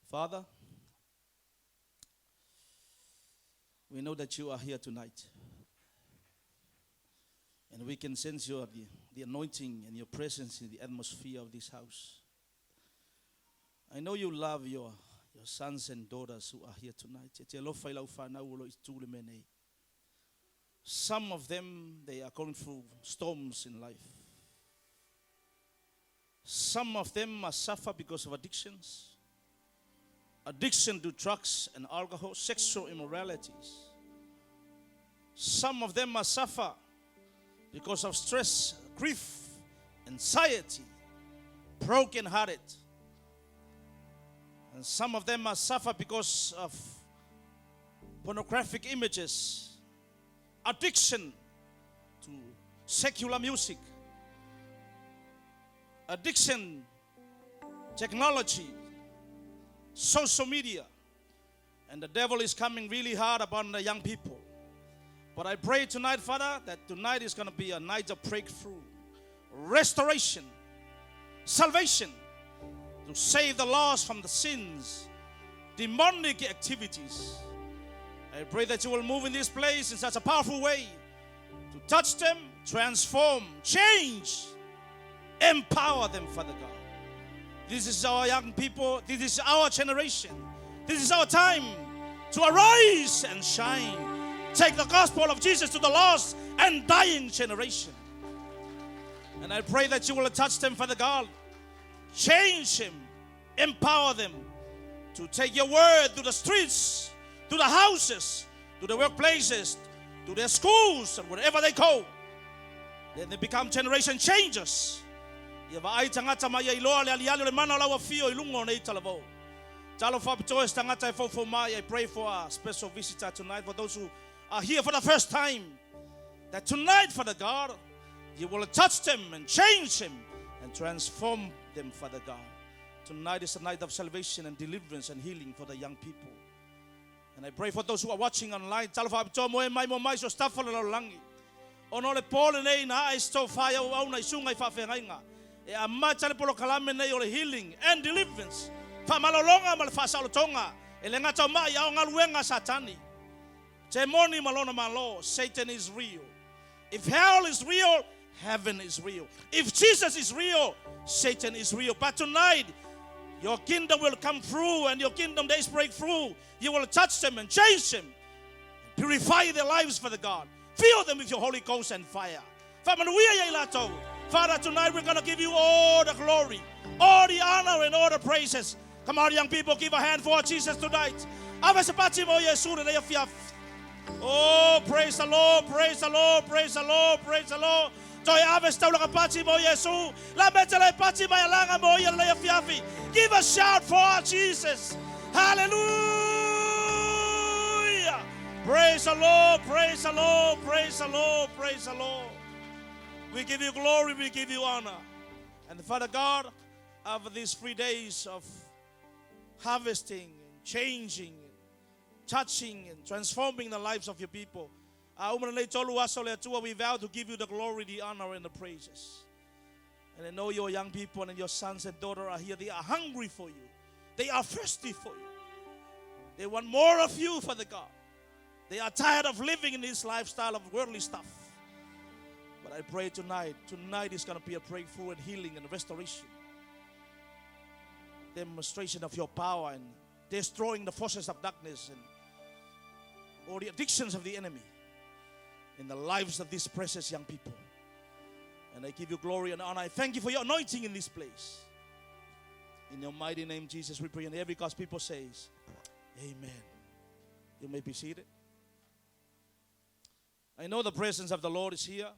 Father, we know that you are here tonight. And we can sense the anointing and your presence in the atmosphere of this house. I know you love your sons and daughters who are here tonight. Some of them, they are going through storms in life. Some of them must suffer because of addictions. Addiction to drugs and alcohol, sexual immoralities. Some of them must suffer because of stress, grief, anxiety, broken-hearted. And some of them must suffer because of pornographic images, addiction to secular music, addiction, technology, social media. And the devil is coming really hard upon the young people. But I pray tonight, Father, that tonight is going to be a night of breakthrough, restoration, salvation, to save the lost from the sins, demonic activities. I pray that you will move in this place in such a powerful way to touch them, transform, change, empower them, Father God. This is our young people. This is our generation. This is our time to arise and shine. Take the gospel of Jesus to the lost and dying generation. And I pray that you will touch them, Father God. Change him. Empower them to take your word to the streets, to the houses, to the workplaces, to their schools, and wherever they go. Then they become generation changers. I pray for a special visitor tonight, for those who are here for the first time, that tonight, Father God, you will touch them and change them and transform them, Father God. Tonight is a night of salvation and deliverance and healing for the young people. And I pray for those who are watching online. Healing and deliverance. Satan is real. If hell is real, heaven is real. If Jesus is real, Satan is real. But tonight, your kingdom will come through, and your kingdom days break through. You will touch them and change them. Purify their lives, Father God. Fill them with your Holy Ghost and fire. Father, tonight we're going to give you all the glory, all the honor, and all the praises. Come on, young people, give a hand for Jesus tonight. Oh, praise the Lord, praise the Lord, praise the Lord, praise the Lord. Give a shout for Jesus. Hallelujah. Praise the Lord, praise the Lord, praise the Lord, praise the Lord. We give you glory, we give you honor. And Father God, after these 3 days of harvesting, changing, touching, and transforming the lives of your people, we vow to give you the glory, the honor, and the praises. And I know your young people and your sons and daughters are here. They are hungry for you. They are thirsty for you. They want more of you, Father God. They are tired of living in this lifestyle of worldly stuff. But I pray tonight is going to be a breakthrough and healing and restoration. Demonstration of your power and destroying the forces of darkness and all the addictions of the enemy in the lives of these precious young people. And I give you glory and honor. I thank you for your anointing in this place. In your mighty name, Jesus, we pray. And every God's people says, amen. You may be seated. I know the presence of the Lord is here.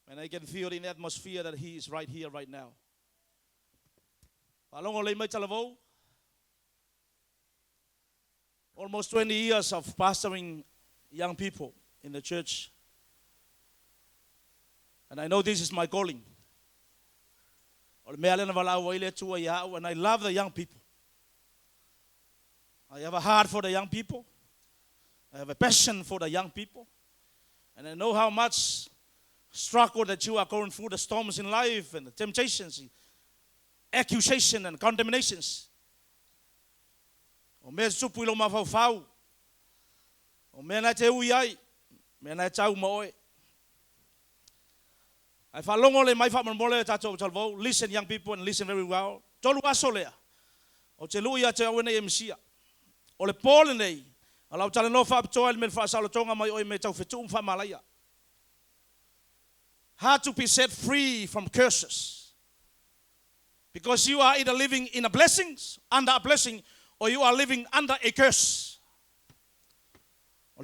And I can feel in the atmosphere that He is right here, right now. Almost 20 years of pastoring young people in the church. And I know this is my calling. And I love the young people. I have a heart for the young people. I have a passion for the young people. And I know how much struggle that you are going through, the storms in life and the temptations. accusation and condemnations. O me supu ilo mafau. O me na te ui ai. Me na tau moe. Ai whalongo le mai whamamole tatou talvou. Listen, young people, and listen very well. Tolu aso lea. O te luia te awene e misia. O le pole nei. Alau tale no whaapitoa me le whaasalotonga mai oi me tau whetu whamalaia. How to be set free from curses. Because you are either living in a blessing, under a blessing, or you are living under a curse.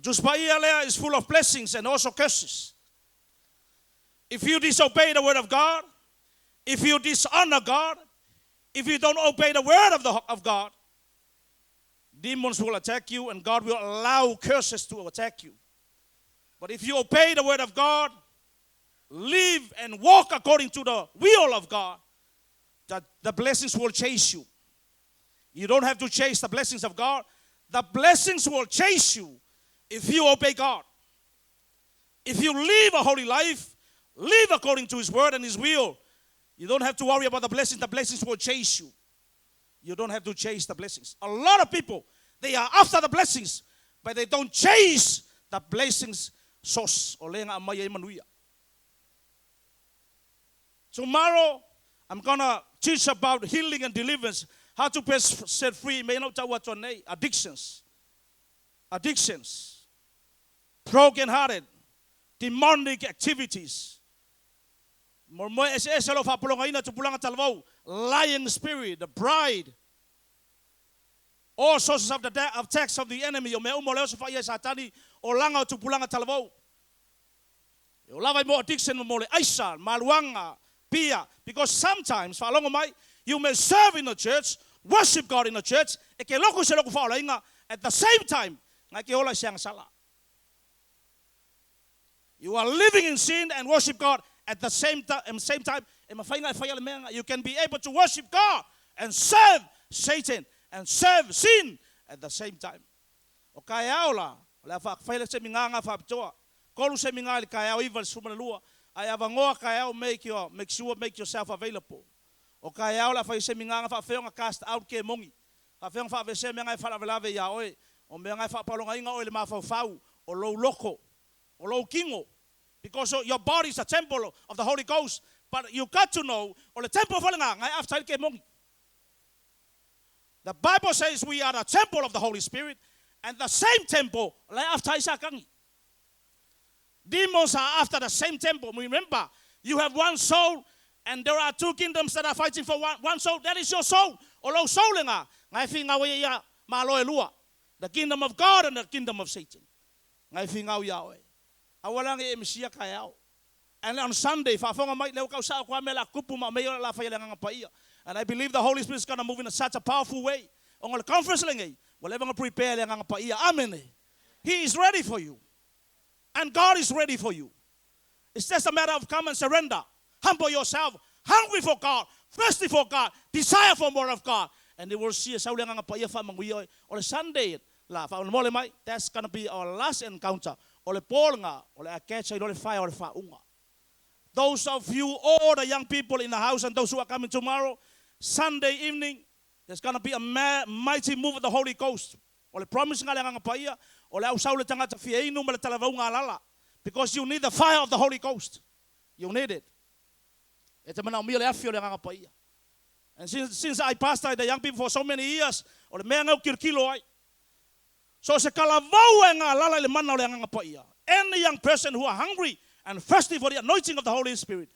Just by is full of blessings and also curses. If you disobey the word of God, if you dishonor God, if you don't obey the word of God, demons will attack you and God will allow curses to attack you. But if you obey the word of God, live and walk according to the will of God, that the blessings will chase you. You don't have to chase the blessings of God. The blessings will chase you if you obey God. If you live a holy life, live according to His word and His will, you don't have to worry about the blessings will chase you. You don't have to chase the blessings. A lot of people, they are after the blessings, but they don't chase the blessings source. Tomorrow, I'm going to teach about healing and deliverance, how to be set free. Addictions, broken-hearted, demonic activities. Lying spirit, the pride, all sources of the attacks of the enemy. Addiction, because sometimes you may serve in the church, worship God in the church, at the same time, you are living in sin and worship God at the same time. You can be able to worship God and serve Satan and serve sin at the same time. Make sure make yourself available. Cast out ke mongi. Because your body is a temple of the Holy Ghost, but you got to know the temple the Bible says we are the temple of the Holy Spirit, and the same temple demons are after the same temple. Remember, you have one soul, and there are two kingdoms that are fighting for one soul. That is your soul. The kingdom of God and the kingdom of Satan. And on Sunday, and I believe the Holy Spirit is going to move in such a powerful way. On the conference, amen. He is ready for you. And God is ready for you. It's just a matter of come and surrender. Humble yourself. Hungry for God. Thirsty for God. Desire for more of God. And you will see on Sunday. That's going to be our last encounter. Those of you, all the young people in the house and those who are coming tomorrow, Sunday evening, there's going to be a mighty move of the Holy Ghost. Because you need the fire of the Holy Ghost. You need it. And since I pastored the young people for so many years, any young person who are hungry and thirsty for the anointing of the Holy Spirit,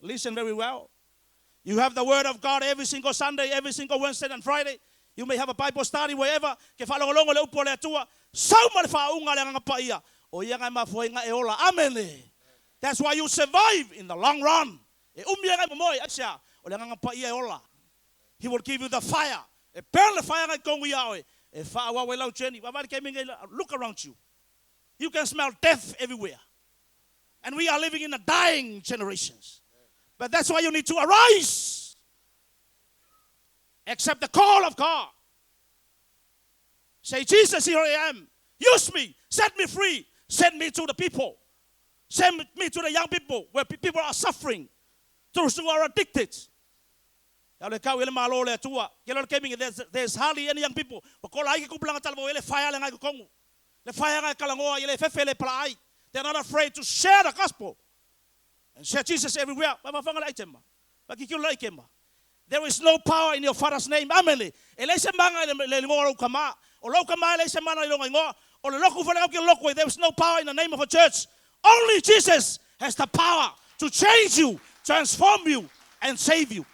listen very well. You have the word of God every single Sunday, every single Wednesday and Friday. You may have a Bible study wherever. Amen. That's why you survive in the long run. He will give you the fire. Burn the fire. Look around you. You can smell death everywhere. And we are living in a dying generations. But that's why you need to arise. Accept the call of God. Say, Jesus, here I am. Use me. Set me free. Send me to the people. Send me to the young people where people are suffering. Those who are addicted. There's hardly any young people. They're not afraid to share the gospel and share Jesus everywhere. There is no power in your Father's name. Amen. There is no power in the name of a church. Only Jesus has the power to change you, transform you, and save you.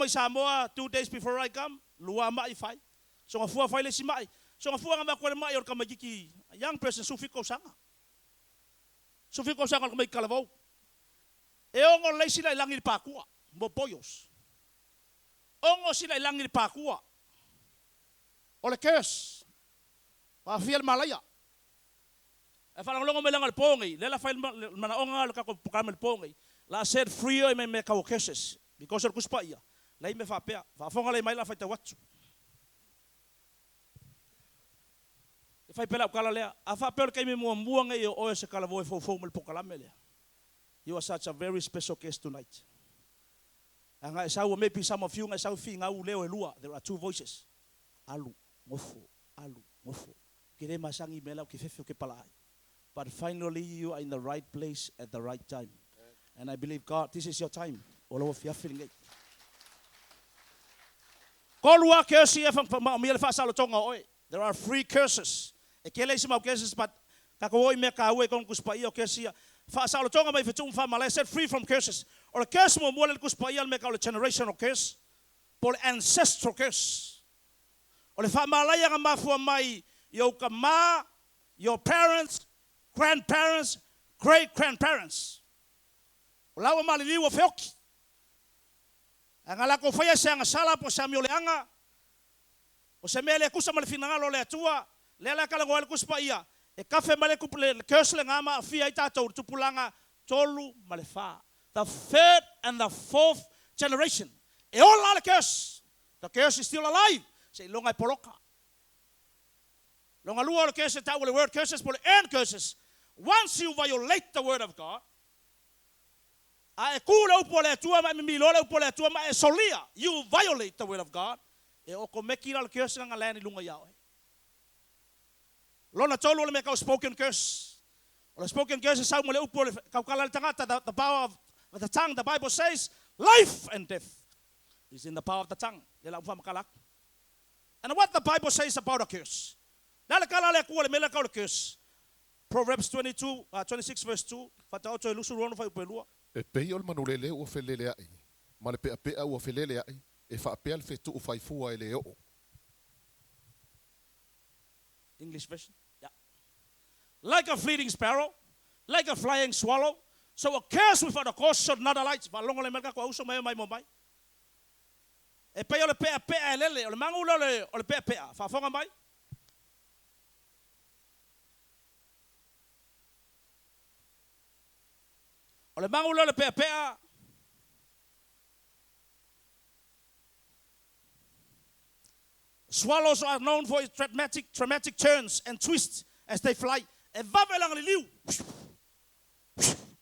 Samoa 2 days before I come, lua mai fai. So a fua fai le si mai. So a fua ngama ko mai or kamagiki. A young person sufiko sanga. Sufiko sanga ko mai kalavou. E ongo le sila ilangi pakua, mo poyos. Ongo sila ilangi pakua. Ole curse. Pa fiel malaya. E fa longo melangal pongi, le la fai mana onga ka ko pukamel pongi. La said free o me ka curses because of kuspaia. La me fa pea, fa fonga le mai la fai te watu. E fai pela kala le, a fa pela kai me mo muanga e o se kala vo fo fo mel pokalame le. You are such a very special guest tonight. Anga sa o maybe some of you nga sa fi nga u leo e lua. There are two voices. Alu, ngofo, alu, ngofo. Kire masangi mela ki fefe ke palai. But finally you are in the right place at the right time. And I believe, God, this is your time. All of you are feeling it. There are 3 curses. Curses, but set free from curses. Or a curse more generational curse. Or ancestral curse. Or your parents, grandparents, great-grandparents. Lawa maliliwa feoki. Angala ko faya sa sala po sa mioleanga. O sa mele kusa malfinanga lo le atua, lela kala ngol kuspa ia. E kafe male kuple curse ngama fia ita to tupulanga tolu malefa. The 3rd and the 4th generation. E all the curse. The curse is still alive. Say longa poloka. Longa lua curse ta the word curses for earn curses. Once you violate the word of God, you violate the will of God. Spoken curse. Spoken curse is the power of the tongue. The Bible says life and death is in the power of the tongue. And what the Bible says about a curse. Proverbs 26 verse 2. E pei ol manulele ua felele ai. Ma le pea pea ua felele ai. E whaapea le fetu u whaifua e le o. English version. Yeah. Like a fleeting sparrow, like a flying swallow. So a curse without a cause should not alight. Valongo le melka kwa uso mai mai mo mai. E pei ol pea pea e lele. Ol mangu lele ol pea pea. Whafonga mai. Ole mangulo le pea. Swallows are known for its dramatic turns and twists as they fly. E vavelang le liu.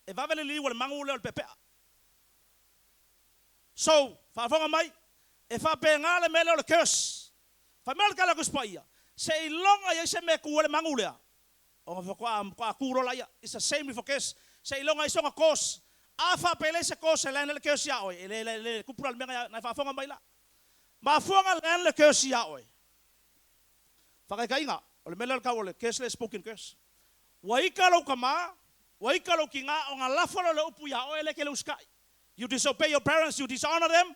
E vavele liu ole mangulo le pea. So, fa fonga mai, e fa pe ngale mele le curse. Fa mel kala kuspaia. Se longa ye se me ku ole mangulea. O fa kwa kuro la ya. It's the same with a curse. Sa ilonga isonga kos afa pele se kos la le kos ya oi le kupral menga na fa fonga mai la ma fonga le kos ya oi fa ka inga ole mele ka ole kes le spoken curse wa ikalo kama wa ikalo kinga onga la folo le upu ya oi le ke le uskai. You disobey your parents, you dishonor them,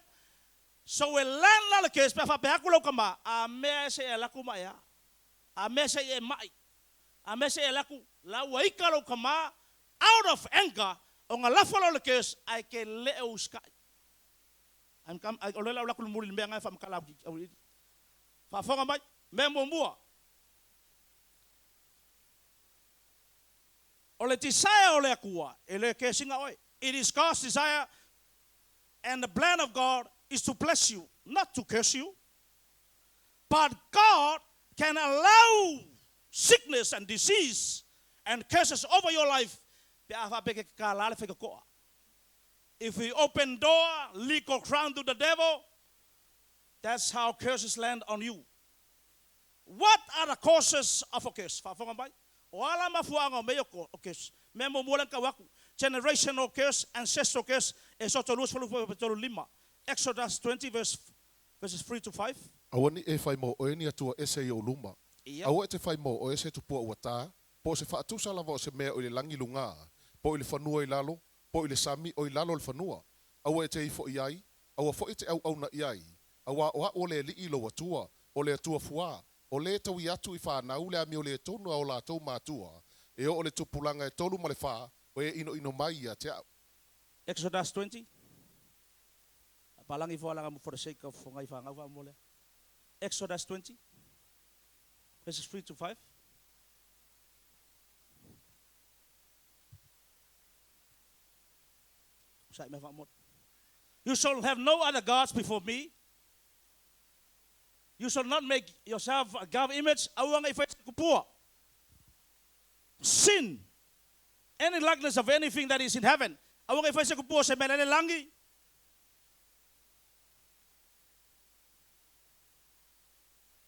so we learn la le kes pa fa pe akulo kama a me se la kuma ya a me se e mai a me se la ku la wa ikalo kama out of anger, on a lafalo le case, I can let you sky. I'm come. I already like to move in Benga from Calabri. Fafonga mai, membo mua. Ole desire ole akua. Ele kesinga oi. It is God's desire and the plan of God is to bless you, not to curse you. But God can allow sickness and disease and curses over your life. If we open door, leak or crown to the devil, that's how curses land on you. What are the causes of a curse? Generational curse, ancestral curse. Exodus 20 verses 3 to 5. Awani e fai mo o eni atua ese i o luma. Awa e te fai mo o ese tupua ua tā, po se whaatusa lava o se mea o le langi lunga, po i le whanua i lalo, po i le sami o i lalo le whanua. Awa e te ifo i ai, awa fo i te au na i ai, awa o le li ilo watua, o le atua fua, o le tau i atu i whanau le ami o le tonu o la tau mātua, e o le tupulanga e tolu ma le wha, o e ino mai a te au. Exodus 20. Palangi fo alanga for the sake of ngai whangau wha mole. Exodus 20, verses 3 to 5. You shall have no other gods before me. You shall not make yourself a God image. Sin. Any likeness of anything that is in heaven.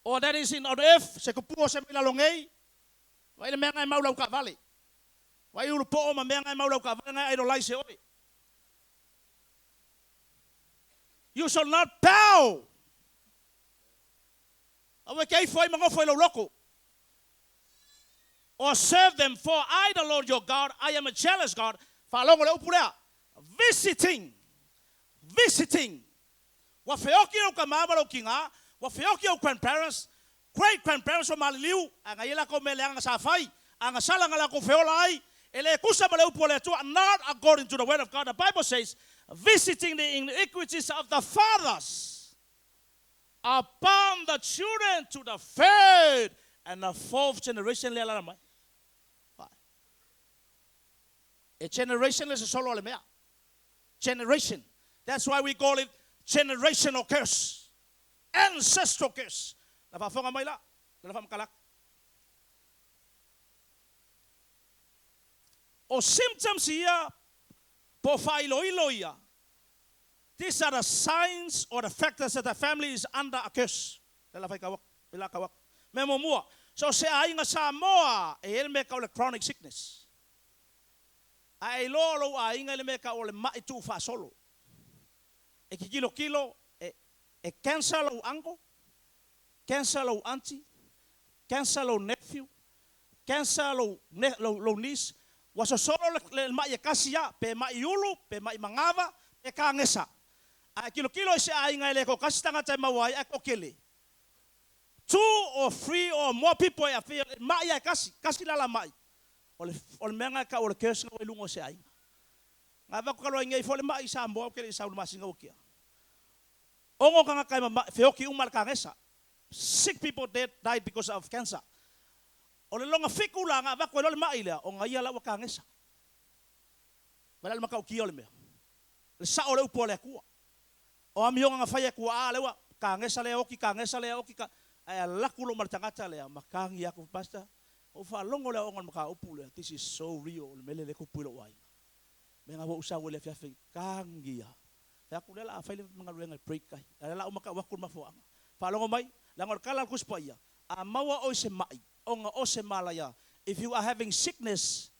Or that is in on earth, se kupuo se mila longei. Wai le menga mau lau ka vale. Wai ulu po ma menga mau lau ka vale ngai idolize se oi. You shall not bow. Awe kei foi mango foi lo loko. Or serve them, for I, the Lord your God, I am a jealous God. Fa longo le upulea. Visiting. Wa feoki o ka mama lo kinga. Wafioki o grandparents, great grandparents from Maliliu, ang ayela ko mele ang safai, ang sala nga la ko feolai, ele kusa maleu pole tu, not according to the word of God. The Bible says, visiting the iniquities of the fathers upon the children to the third and the fourth generation. A generation is a solo lemea. Generation. That's why we call it generational curse. Ancestral curse. Nafafonga mai la. Nafam kalak. O symptoms here, po failoiloia. These are the signs or the factors that the family is under a curse. Lalafai kawak, bila kawak. Memo mua. So se ainga sa moa e elme ka ole chronic sickness. Ai lolo ainga elme ka ole mai tu fa solo. E kilo e cancer lo uncle, cancer lo auntie, cancer lo nephew, cancer lo niece. Was solo le mai kasia, pe mai yulu, pe mai mangava, pe kangesa. A kilo se ainga le ko kasitanga tai mawai a kokele. 2 or 3 or more people I feel mai kasi la mai. Ole menga ka ole curse ngo lungo se ainga. Ngava ko lo ngai fole mai sa mbo ke sa masinga okia. Ongo kanga kai feoki umal kangesa. Sick people died because of cancer. Ole longa fikula nga va ko le maila o ngai ala wa kangesa. Wala le makau ki ole me. Le sa ole upo le ku. O amio nga fa ya ku ale wa kangesa le oki ka ai la kulo mal tangata le makangi ya ku pasta. O fa longo le ongo maka upu le. This is so real. Mele le ku pulo wai. Menga wo usa le fa kangi ya. Ya kulela afai mengalu ngai break kai. La umaka wakul mafuanga. Falongo mai langor kala kuspaya. Amawa o se mai. Onga o se malaya. If you are having sickness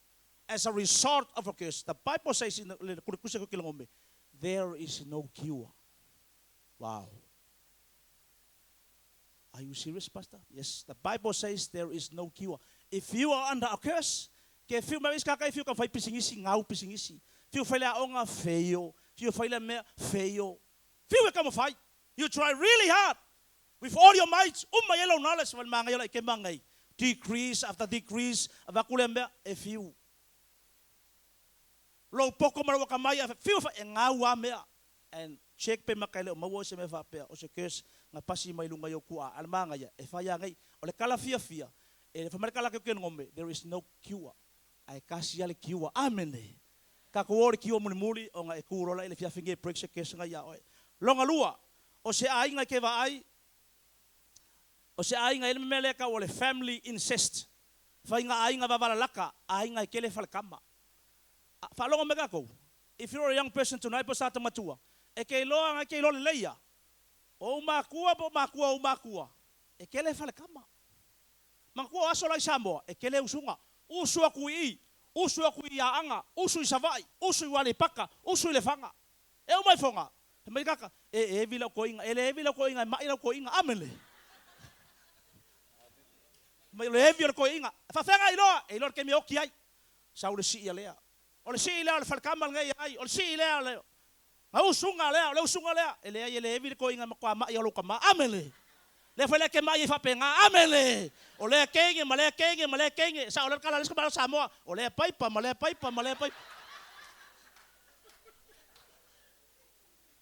as a result of a curse, the Bible says in the there is no cure. Wow. Are you serious, Pastor? Yes, the Bible says there is no cure. If you are under a curse, ke fiu mai ska fiu kan fai pisingisi ngau pisingisi. Fiu fai la onga feio. You fight. You try really hard with all your might. Yellow knowledge wal mga yellow ikemangay. Decrease after decrease. Avakulembe a few. Low poko marawakamaya a few ngawa mea and check pe makailo mawo se me fa pe o se curse nga pasi mai lunga yo ku'a almanga ya e fa ya ngai o le kala fia e fa markala ke ngombe there is no cure ai kasi ale kiwa amene ka ko kiwa muli o nga e kurola ile fia finge break se kesenga ya oi longa lua o se ainga ke va ai o se ainga ile mele ka ole family incest fa inga ainga va vala laka ainga ke le falkama fa longa mega ko if you're a young person tonight po sa matua e ke loanga ke lo leia o makua po makua o makua e ke le falkama makua aso lai Samoa e ke le usunga usua kui anga usu savai usu wale paka usu le fanga e o mai fonga mai kaka e vila ko inga ele vila ko inga mai ko inga amele mai le vila ko inga fa fanga ilo ke mi oki ai sa o si lea o si lea le falkama ngai ai o si lea le ma usunga lea ele vila ko inga ma mai lo ka ma amele le fele ke mai fa penga amele o le kenge sa o le kala le ska Samoa o le paipa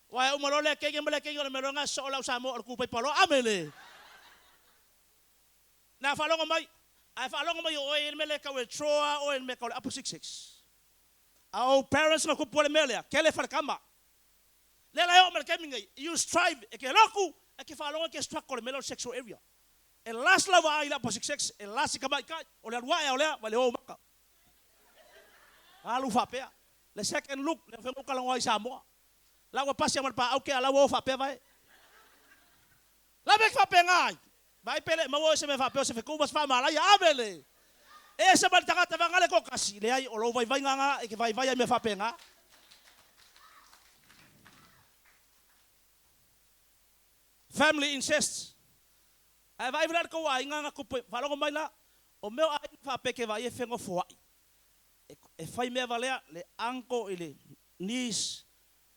wa o mo le kenge le melonga so la Samoa o ku paipa lo amele na fa longa mai o e mele ka we troa o e me ka apu 66 our parents na ku pole mele ke le fa kama le la yo me ke mingai you strive e ke loku e ke fa longa ke struggle mele sexual area el last lava ai la po 66 el last ka mai ka o le wa o le va le o maka alu fa pe le second look le fa mo ka longa Samoa la wa pasi mal pa au ke ala wo fa pe vai la be fa pe ngai vai pele ma wo se me fa pe se fe ku bas fa mala ya abele e se mal tanga ta ngale ko kasi le ai o lo vai nga e ke vai me fa pe nga family incest ai vai virar ko ai nga ko fa lo mai la o meu ai fa pe ke vai e fengo fo e fai me valea le uncle ile niece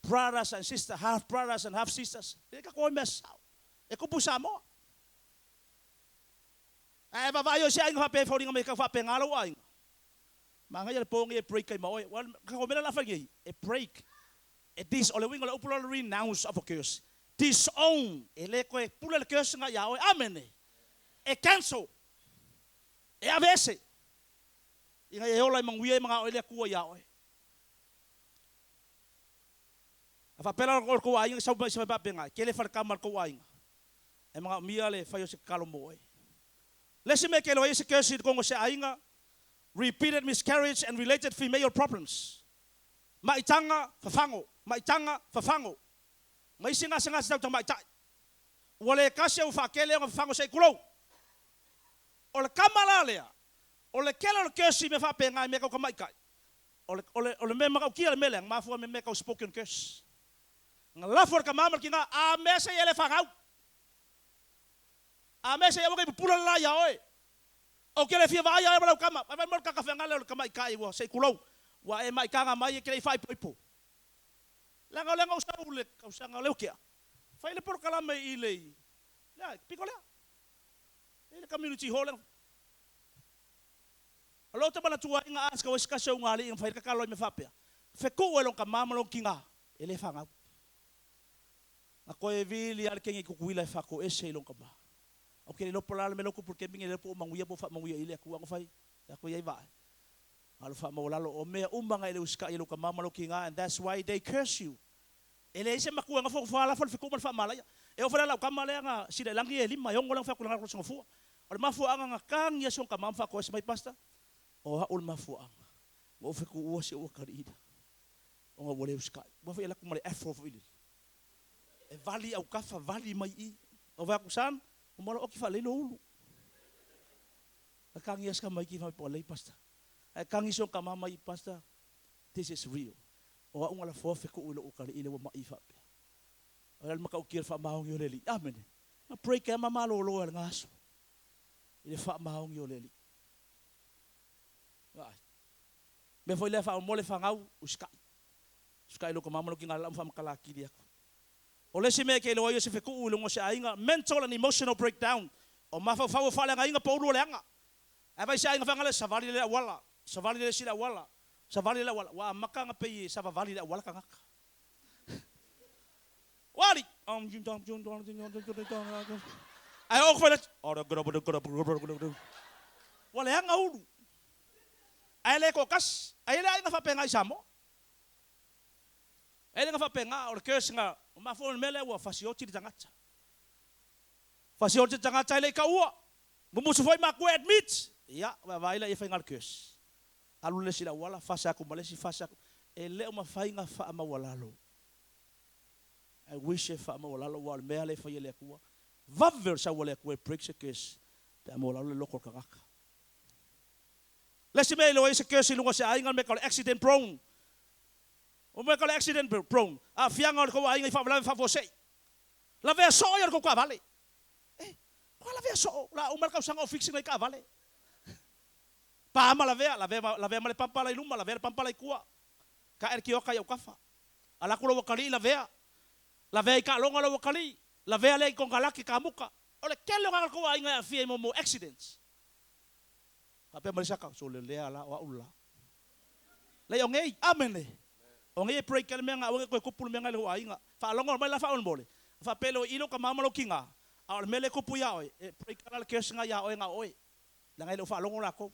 brothers and sisters half brothers and half sisters e ka ko me sa e ko pusamo ai va vai o se ai fa pe fo ringa me ka fa pe ngalo ai manga ye pongi e break kai mo wal ka ko me la fa ngi e break e dis ole wingo le upulo renounce of a curse disown ele ko e pula le curse nga ya o amene e cancel e avese inga e ola manguia mga ole ku ya o afa pela ko ai nga sa ba penga ke le fa kamal ko ai e mga mia le fa yo se kalo mo lesi me ke lo ese curse ko se ainga repeated miscarriage and related female problems maitanga fafango mai singa sa mai tai wale kasi u fakele ngo fafango sei kulo o le kamala lea o le kele o curse me fa penga me ko mai kai o le me ma ko kia le meleng ma fu me ko spoken curse ngala for ka mama kinga a mese ele fangau a mese yo ko pula la ya oi o kele fia vai ya ba kama ba mo ka fenga le ka mai kai wo sei kulo wa e mai kanga mai ke fai poipo lenga usau le usanga le kia fai le por kala me ile la pikola ile community hall alo te bana tua inga aska wes ka so ngali in fai ka kalo me fapea fe ko welo ka mama lo kinga ele fanga a ko e vili al kengi ku kuila fa ko ese lo ka ba o ke lo pola me lo ku porque minge le po manguia po fa manguia ile ku fai ya ko ye va alo fa mo lalo o me umanga ile uska ile ka mama lo kinga and that's why they curse you ele ese makuanga fo fala fo fiku mal fa malaya e o fala la kamala nga sida langi e lima yongo lang fa kulanga ko singo fu o mafu anga nga kang ya song ka mamfa ko sa may pasta o ha ul mafu anga mo fiku o se o karida o nga wole uska mo fa ila ko mali afro fo ile e vali au kafa vali mai I o va kusan o mo o ki fa le no ulu kang ya ska mai ki fa po le pasta e kang iso ka mama I pasta this is real o unga la fofe ko ulo ukali ile wa maifa pe o maka ukir fa maong yo leli amen ma pray ka mama lo ngaso ile fa maong yo leli ai me foi le fa mo le fa ngau uska lo ko mama lo kinga la fa makala ki dia o le sime ke lo yo se fe ko ulo ngo se ainga mental and emotional breakdown o ma fa fa le nga po ulo le nga ai vai se ainga fa ngale savali le sila wala sa vali la wala wa makanga pe sa vali la wala kanga wali ai o khole ora gro wala hanga ulu ai le ko kas ai le nga fa penga isamo ai nga fa penga o curse nga ma fo mele wa fasioti di tangata fasioti tangata le ka ua mumusu foi ma ko admit ya va ila e fa ngal curse alu le sila wala fasa ko malesi fasa ele o ma fa nga fa ma wala lo I wish if I'm all alone, merely for you, Vaver shall work with breaks a case. I'm all alone, local caraca. Let's say, no, it's a case in was I make an accident prone. Or make an accident prone. A young or going if I'm life for say. La Ver saw your Coca Valley. Eh, what have you saw? La Umarca sang of fixing like a valley. Pama la Ver Pampa la Luma, la Ver Pampa la Cua. Kaerkioka Yokafa. Alaculo Kali la Ver. La vei ka longa lo kali, la vei le con galaki ka muka. Ole kelo ngal ko ai nga fie mo accidents. Ape marisaka so le ala wa ula. Le yongei amen. Onge pray kel menga onge ko kupul menga le wa inga. Fa longa mai la fa on bole. Fa pelo ilo ka mama lo kinga. Al mele kupu ya oi. Pray kal kes nga ya oi nga oi. La ngai lo fa longa la ko.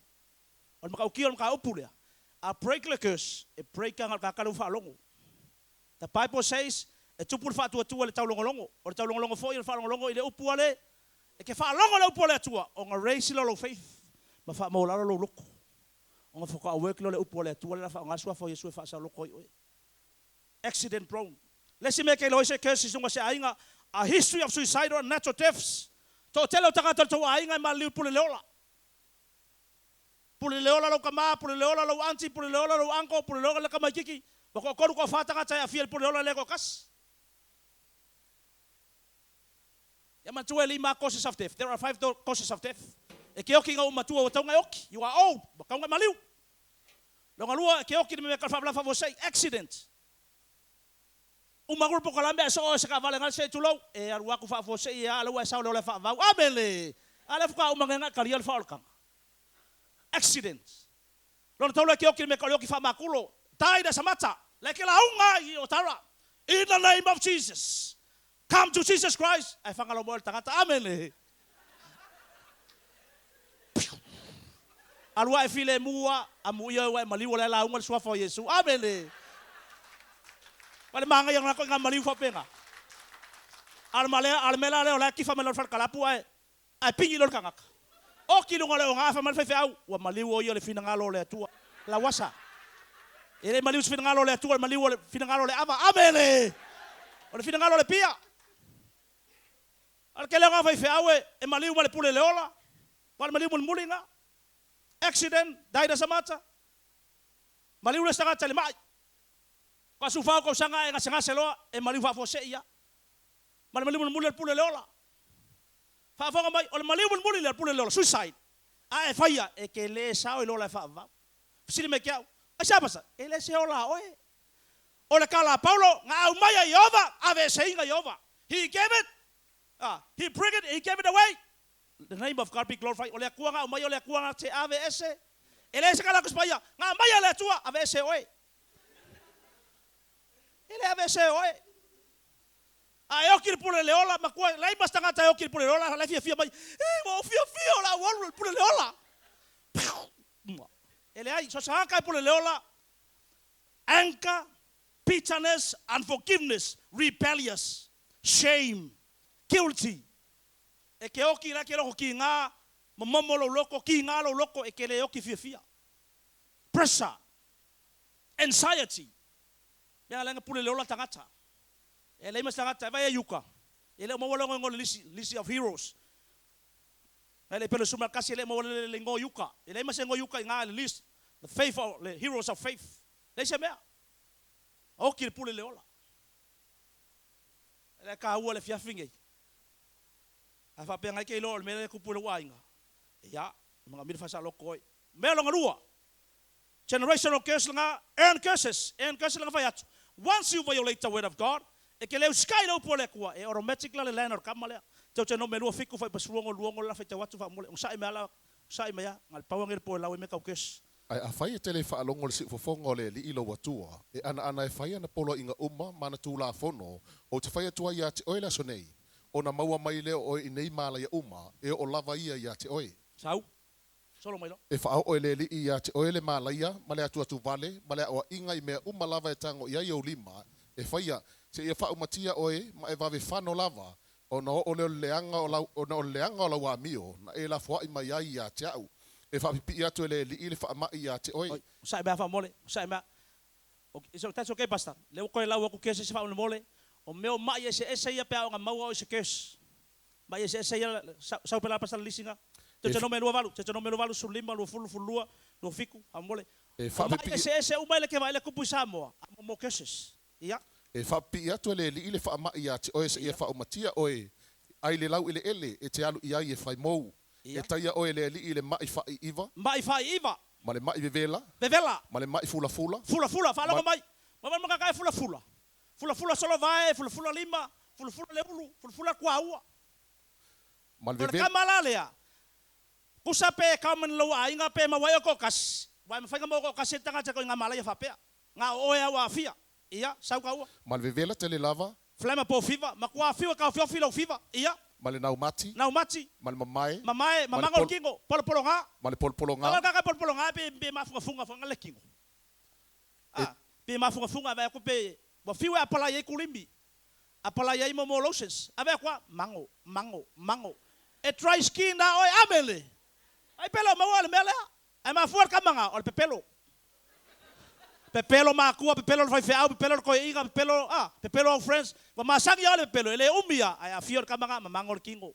On maka ukion ka upule. A pray kal kes e pray ka ngal ka ka lo fa longa. The Bible says e tupul fa tua le tau longolongo o le tau longolongo foi le fa longolongo ile upu ale e ke fa longo le upu le tua o nga raise lo faith ma fa mo la lo loko o nga foka work lo le upu le tua le fa nga swa foi Yesu fa sa loko oi accident prone let's make lo se cases ngo se ainga a history of suicide or natural deaths to telo taka to ainga ma li upu le ola pule le ola lo kama pule le ola lo anti pule le ola lo anko pule le ola le kama kiki ko ko ko fa taka ta fiel pule le ola le ko kas. Causes of death. There are 5 causes of death. E ke oki nga umatua o taunga oki. You are old. Baka nga maliu. Longa lua ke oki ni me ka fa vo say accident. Umagul po kalambe so se ka vale ngal se tulo e arua ku fa vo say ya lo sa lo le fa va. Amele. Ale fuka umanga kalial fa olkang. Accident. Longa tolo ke oki me ka oki fa makulo. Tai da samata. Like la unga i Otara. In the name of Jesus. Come to Jesus Christ. Ay fangalo mo tangata amen. Alwa e file mua amuya wa maliwa la ungal swa for Yesu. Amen. Pale manga yang nako ngam maliwa penga. Almela le ola kifa melo fal kalapu ai. Ai pingi lor kangak. O kilo ngale nga fa mal fe au wa maliwa yo le fina ngalo le tua. La wasa. Ele maliwa fina ngalo le tua maliwa fina ngalo le ava. Amen. O le fina ngalo le pia. Al que le nga fai feawe e maliu male pule leola. Wal maliu mulinga. Accident, dai da samata. Maliu le sanga tale mai. Ka sufa ko sanga e nga sanga seloa e maliu fa fo seia. Mal maliu mulle pule leola. Fa fa mai ol maliu mulle pule leola suicide. A e faia e ke le sao e lola fa va. Sili me kiau. A sabasa e le se ola oe. O le kala Paulo nga au mai Jehova ave seinga Jehova. He gave it. He bring it, he gave it away. The name of God be glorified. Ole kuanga o mai ole kuanga te ave ese. Ele se kala kuspaya. Nga mai le tua ave ese oi. Ele ave ese oi. A eu kir pule leola makua lai bastanga ta eu kir pule leola la fia mai. Mo fia la wol pule leola. Ele ai so sa ka pule leola. Anger, bitterness, unforgiveness, rebellious, shame. Guilty. E ke oki la ke lo ki nga momo lo loko ki nga lo loko e ke le oki fia. Pressure. Anxiety. Ya la nga pule le ola tangata. E le mas tangata vai yuka. E le mo lo ngol list of heroes. E le pelo suma kasi le mo le ngo yuka. E le mas ngo yuka nga list the faithful the heroes of faith. Le se mea. Oki pule le ola. Le ka ua le fia fingi. A fa penga ke lo me ku pule wainga. Ya, mga mir fa sa lokoi. Me lo ngalua. Generational curse nga earn curses nga fa yat. Once you violate the word of God, e ke le sky lo pole kwa e automatically le land or kamale. Tau no me lo fiku fa pasuongo luongo la fa te watu fa mole. Sa me ya ngal pawangir po la we me ka curse. Ai a fai tele fa alongo le sifofongo le li ilo watua e ana e fai na polo inga uma mana tu la fono o te fai tua ya te oila sonei ona maua mai leo o inei mala ya uma e o lava ia ya te oi sau Solo mai lo. E wha o ele li ia te oele malaia, male atu atu vale, male awa inga I mea umalava e tango ia iau lima, e whaia, se ia wha umatia oe, ma e vave whano lava, o na o leo leanga o lau, o na o leanga o lau amio, na e la fua I mai ai ia te au. E wha pipi atu ele li ili wha mai ia te oe. Sai mea wha mole, sai mea. That's okay, pastor. Leo koe lau aku kese se wha mole, o meo mai ese ia pea o ngā maua o ese kese. Mai ese ia, sau pela pastor lisinga. Te no me lua valu su lima, lua fulu fulua, lua fiku, amole. E wha pipi ese umaile ke vaile kupu Samoa, mo keses. Ia. E wha pipi atu ele li ili wha mai ia te oe, se ia wha umatia oe, ai le lau ele, e te alu iai e whai mou. E taia oe le li ile mai whai iwa. Mai whai iwa. Ma le mai vevela. Vevela. Ma le mai fula. Fula, whalonga mai. Ma mga kai fula. Fula solo vai, fula lima, fula leulu, fula kuaua. Ma le vevela. vevela. Kamalалea. Kusa pe kaman lo ainga pe ma wayo kokas. Wa me fanga mo kokas tanga tsa ko nga malaya fa pe. Nga oe wa fia. Ia, sau ka ua. Ma le vevela tele lava. Flama po fiva, ma kwa fiwa ka fiva. Ia. Ma le naumati. Ma le mamae, mamangol kingo, polo nga. Ma le polo nga. Ka polo nga pe mafunga le kingo. Ah, pe mafunga va ko pe wa fiwa apala ye kulimbi. Apala ye mo loses. Ave kwa mango. E dry skin na oi amele. Ai pelo mawale mele. Ai mafuar kamanga ol pepelo. Pepelo makua, pepelo fai feau, pepelo ko inga, pepelo friends. Wa masangi ole pepelo, ele umia, ai afior kamanga mamangol kingo.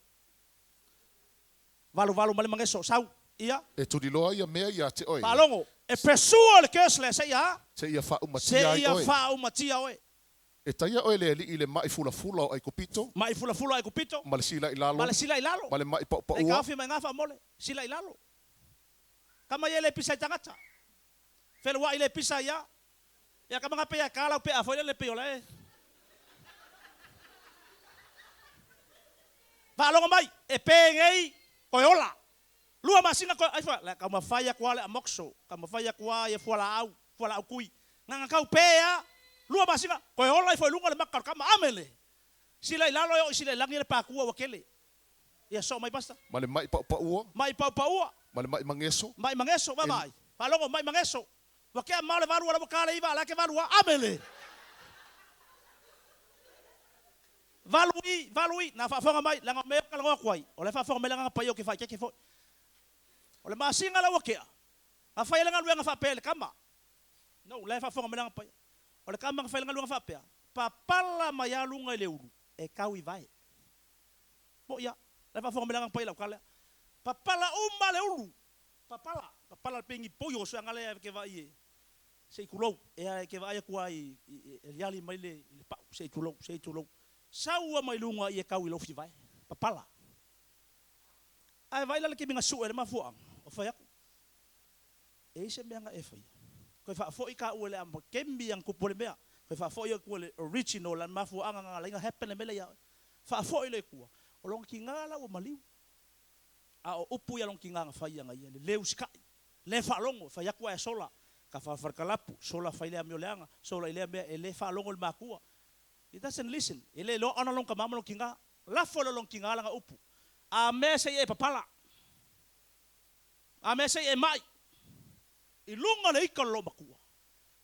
Valu male mangeso, sau, ia. E tu diloa ia mea ia te oe. Palongo, e pesua le kesle se ia. Se ia fa umatia Se ai ia oe. fa umatia oe. E taia oe le li ile mai fula ai kupito. Mai fula ai kupito. Ma le sila ilalo. Ma le mai pa e ua. kafi mai ngafa mole, sila ilalo. Kama yele pisa tangata. Felo wa ile pisa ia. Ya ka mga peya kala pe a foi le peole. Valonga mai e pengei koiola. Lua masinga ko ai fa la ka mafaya kwa le amokso, ka mafaya kwa ye fola au kui. Nga kau peya lua masinga koiola foi lunga le makar kama amele. Sila ilalo yo sila langi le pakua wakele. Ya so mai basta. Ma le mai pa ua. Mai pa ua. Ma le mai mangeso. Mai mangeso vai. Valonga mai mangeso. Wakia male varu wala wakala iwa la ke varu amele. Valui na fa fonga mai langa me ka langa kwai. Ole fa fonga me langa pa yo ke fa ke fo. Ole masinga la wakia. A fa langa luenga fa pele kama. No, le fa fonga me langa pa. Ole kama fa langa luenga fa pe. Pa pala maya lunga le ulu. E kau vai. Mo ya, le fa fonga me langa pa la kala. Pa pala uma le ulu. Papala pengi poyo so ngale ke vai sei kulou e ke vai ku ai yali mai le pa sei kulou saua mai lunga e kau lo fi vai papala ai vai la ke minga su e ma fuang o fa ya e se menga e fa ko fa fo ika ule am kembi yang ku pole mea ko fa fo yo ku le original lan ma fuang nga la happen me le ya fa fo ile ku o long ki ngala o maliu a o upu ya long ki nga fa ya nga le leu skai le fa longo fa ya ku e sola ka fa farkalapu sola fa ile amioleanga sola ile me ele fa longo le makua it doesn't listen ele lo ana long ka mama long kinga la fo long kinga la upu a me se e papala a me se e mai i lunga le ikalo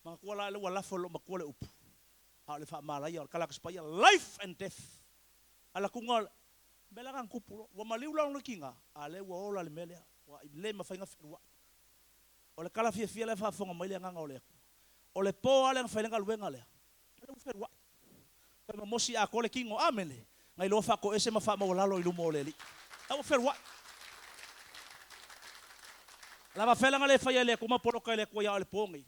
makua la le wala fo lo makua le upu a le fa mala ya kala ka spaya life and death ala kunga belangan kupu wa maliu la long kinga ale wa ola le mele wa le ma fa nga fa ole kala fia le fa fonga mai le nganga ole po ale fa lenga luenga le ferwa pa mosi a kole kingo amele ngai lo fa ko ese ma fa mo lalo ilu mo le li au ferwa la va fela ngale fa le kuma polo ka le ko ya le pongi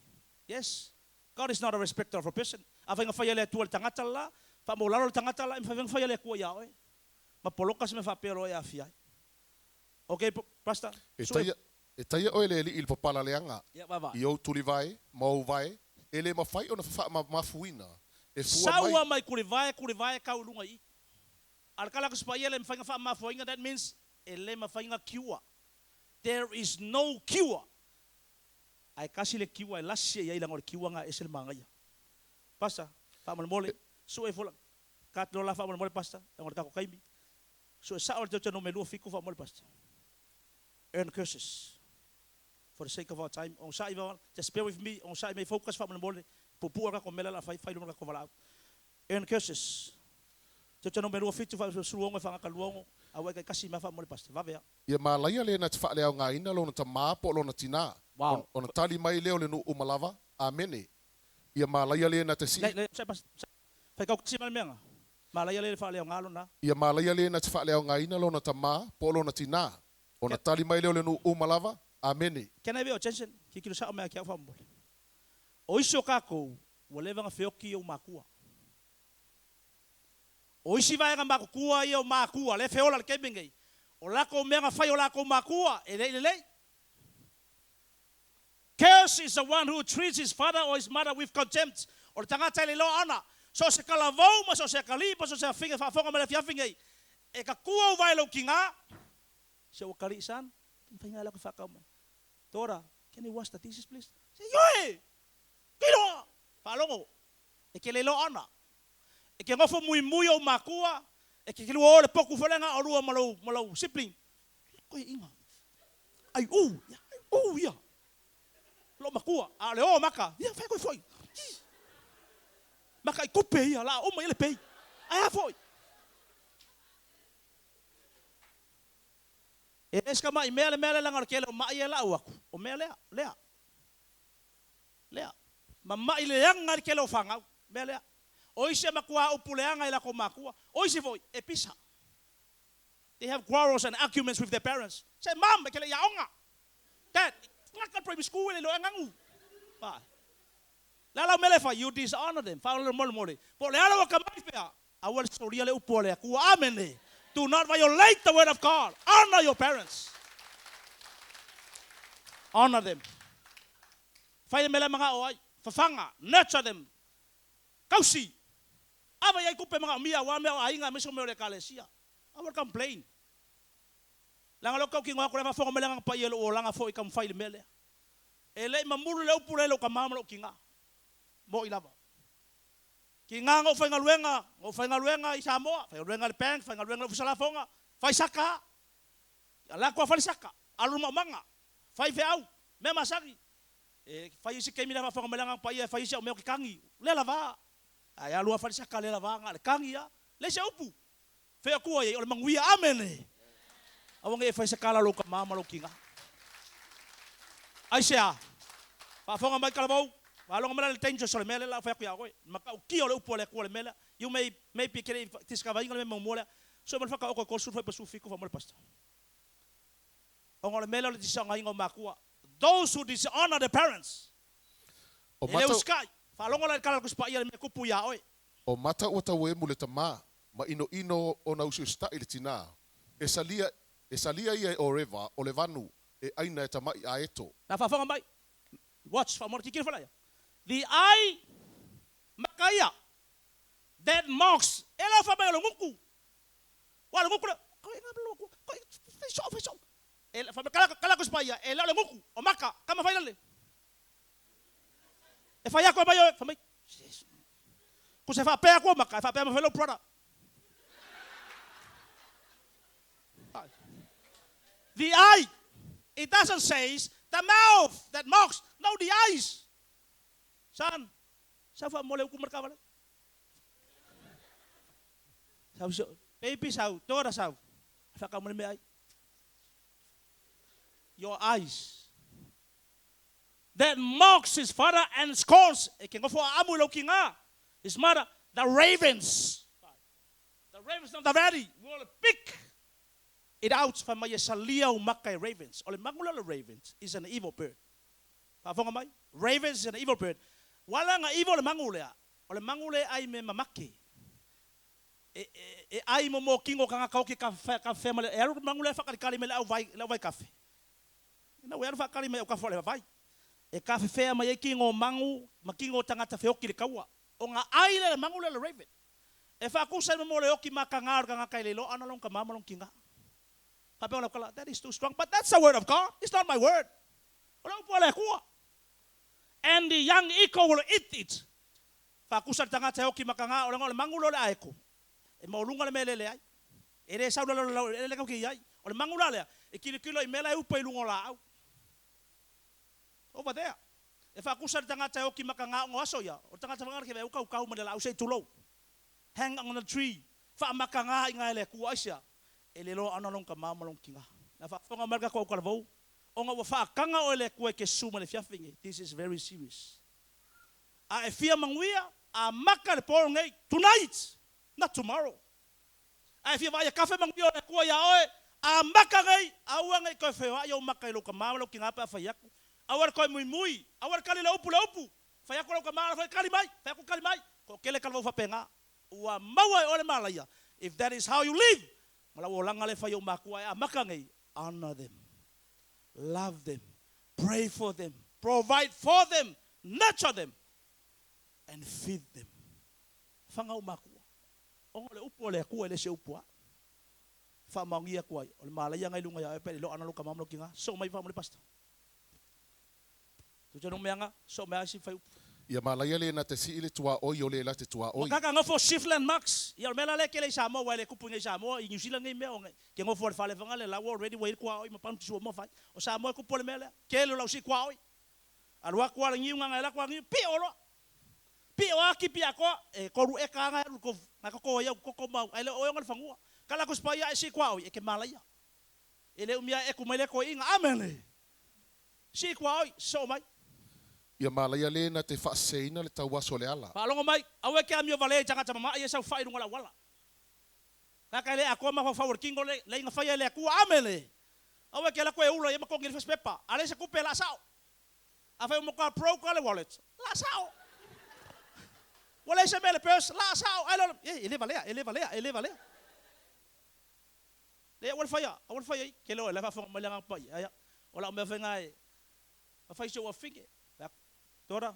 yes God is not a respecter of a person avenga fa le tu tangata la fa mo lalo tangata la fa le ko ya ma polo ka se me fa pero ya fia okay pastor E taia oe le li il papala leanga. I au tuli vai, mau vai, ele ma fai ona fa ma fuina. E fua mai. Saua mai kuri vai ka ulunga I. Al kala kuspa ele ma fai fa ma fuina, that means ele ma fai cure. There is no cure. Ai kasi le cure lasi ya ilang or cure nga esel mangaya. Pasta, fa mole so e fola. Kat lo la fa mole pasta, ngor ka ko kaimi. So sa or te no melu fiku fa mole pasta. Earn curses. for the sake of our time. On sa iwa, just bear with me. On sa may focus fa mole. Pupuara ko mela la fai lumala ko wala. Earn curses. Tete no meru fitu fa suongo fa kaluongo. Awai kai kasi mafa mole pastor. Va vea. Ia malaya le na te wha leo ngā ina lo na ta māpo lo na tina. Wow. O na tali mai leo le nu umalava. Amene. Ia malaya le na te si. Fai kau kasi menga. Malaya le fa leo ngalo na. Ia malaya le na te wha leo ngā ina lo na ta māpo lo na tina. O na tali mai leo le nu umalava. Amene. Can I be attention? Kikilo sa mea kia fa mole. O iso kako, wale vanga feoki o makua. O isi vai nga makua i o makua, le feola le kebengei. O lako mea nga fai o lako makua, ele. Curse is the one who treats his father or his mother with contempt. O le tangata le lo ana. So se kalavou, ma so se kalipa, so se afinga, whafonga mele fiafingei. E ka kua vai lo kinga. Se o kari san, whainga lako whakau mai. Tora, can you wash the dishes please? Say, yoe! Kiro! Palongo. E ke le lo ana. E ke ngofo mui o makua. E ke kilu o le poku whalenga o rua malau sibling. Koe inga. Ai ya. Lo makua. A le o maka. Ia whai koe foi. Maka I kupe ia la o mai le pei. Ai a foi. E eska mai mele langa ke le mai la o aku. O mele lea. Ma mai le anga ke lo fanga. Mele. Oise makua upuleanga ila ko makua. Oise voi e pisa. They have quarrels and arguments with their parents. Say, Mom, ke le yaonga. Dad, ngaka primary school le lo angangu. Pa. Lala mele fa you dishonor them. Fa le mole. Po le ala ka mai pea. Awal storia le upole ku amene. Do not violate the word of God. Honor your parents. Honor them. Fai mele mga oai. Fafanga. Nurture them. Kausi. Ava yai kupe mga mia wa mea ainga meso me le kalesia. I will complain. Langa lo kau ki ngwa kore fa fonga mele nga pa yelo o langa fo I kam fai le mele. Ele mamulu le upule lo kamama lo kinga. Mo ilava. Kinga ngo fai ngaluenga I Samoa, fai ngaluenga le peng, fai ngaluenga le fusala fonga, fai saka. Ala ko fai saka. Aluma manga. Fai feau, me masaki. E fai isi kemi na fonga mele nga pa ye fai isi o me ki kangi. Le lava. Ai alua fai saka le lava nga le kangi ya. Le se upu. Fe ku ye o le manguia amene. Awang e fai saka la lo kamama lo kinga. Ai sea. Pa fonga mai kalabou. Walong mala le tenjo so le mele la fa ku ya koe. Maka uki o le upo le ku le mele. You may kere tiskava inga le momola. So mal fa ka o ko su fa pasu fiku fa mal pasta. O le mele le disanga inga makua. Those who dishonor the parents. O mata uskai. Fa longa le kala ku spa ia le kupu ya oi. O mata o tawe mule tama. Ma ino o na usu sta ile tina. E salia ia o reva o le vanu e aina e tama I aeto. Na fa fonga mai. Watch fa morti kiri fa The eye makaya that mocks ela fa mai lo nguku. Wa lo nguku. Ko ina lo nguku. Ko fa ela fa kala ko spaya ela lo nguku. O maka kama fa ile. E fa ya ko mai fa mai. Ku se fa pe ko maka fa pe ma fellow brother. The eye, it doesn't say the mouth that mocks. No, the eyes. San, sa mole ku merka vale. Sa baby sa, tora sa. Fa ka mole me ai. Your eyes. That mocks his father and scorns. E ke ngofo amu lo kinga. His mother, the ravens. The ravens of the valley will pick it out from my salia umakai ravens. Ole mangula ravens is an evil bird. Pa fonga mai? Ravens is an evil bird. Wala nga evil le mangule. Ole mangule ai me mamaki. E ai mo kingo kanga kauki kafe male. E aru mangule fa kali mele au vai kafe. Ina we aru fa kali me au kafe le vai. E kafe fe ma ye kingo mangu, makingo tangata fe oki le kaua. O nga ai le mangule le raven. E fa kusa mo le oki makangar kanga kai le lo ana long ka mama long kinga. That is too strong. But that's the word of God. It's not my word. And the young eagle will eat it. Fakusal tanga te hoki makanga o le mangulo le aeko. E maulunga le mele le ai. E re sa le ka ki ai. O le mangula le. E kilo I mela upa I lungo la au. Over there. If I kusar tangata oki makanga ngoso ya, o tangata mangara ke uka uka mandela usai tulo. Hang on the tree. Fa makanga inga ele kuasia. Ele lo analong ka mamalong kinga. Na fa fonga marga ko ka vo. Onga wa fa kanga ole ku ke suma le fiafinge. This is very serious. A fia manguia a maka le por ngai tonight, not tomorrow. A fia va ya kafe manguia le ku ya oe a maka ngai a ngai ko fe wa yo maka lo ka mamalong kinga pa fa yaku. Awar ko mui, awar kali la upu. Fa yaku lo ka mamalong fa kali mai, fa yaku kali mai. Ko kele kalvo fa penga. Wa mawa ole malaya. If that is how you live, malawolanga le fa yo makua a maka ngai, honor them. Love them, pray for them, provide for them, nurture them, and feed them. Fanga umakua. Ongole upo le ku ele se upua. Fa mangia ku ai. Ole malaya ngai lunga ya pe lo analu kamam lo kinga. So mai fa mo le pasta. Tu jano meanga so mai si fa. Ia malaya le na te si ile tua oi ole la te tua oi. Kaka ngofo Shiftland Max. Ia mela le kele Samoa wale kupunga Samoa i New Zealand ngai mea ngai. Ke ngofo fale fanga le la already wait kwa oi mapan tu mo fai. O Samoa ku pole mele. Kele la usi kwa oi. Alwa kwa ngi nga la kwa ngi pi olo. Pi o aki pi ako e koru e ka nga ko na ko ya ko mau. Ele o ngal fangua. Kala ku spa ya si kwa oi e ke malaya. Ele umia e ku mele ko inga amele. Si kwa oi so mai. Ia malaya le na te whaaseina le tau aso le ala. Palongo mai, awe ke amio vale tangata mama ia sau fai runga la wala. Kaka le ako ma fa working le inga fai le aku amele. Awe ke la ko e ula ia ma ko ngir fes pepa. Ale se kupe la sao. Afa mo ka pro ka le wallet. La sao. Wala se mele pers la sao. Ai lo ele valea. Le wal fai ke lo la fa fo ma langa pai. Aya. Ola me venga e. Fa so wa finge. Tora,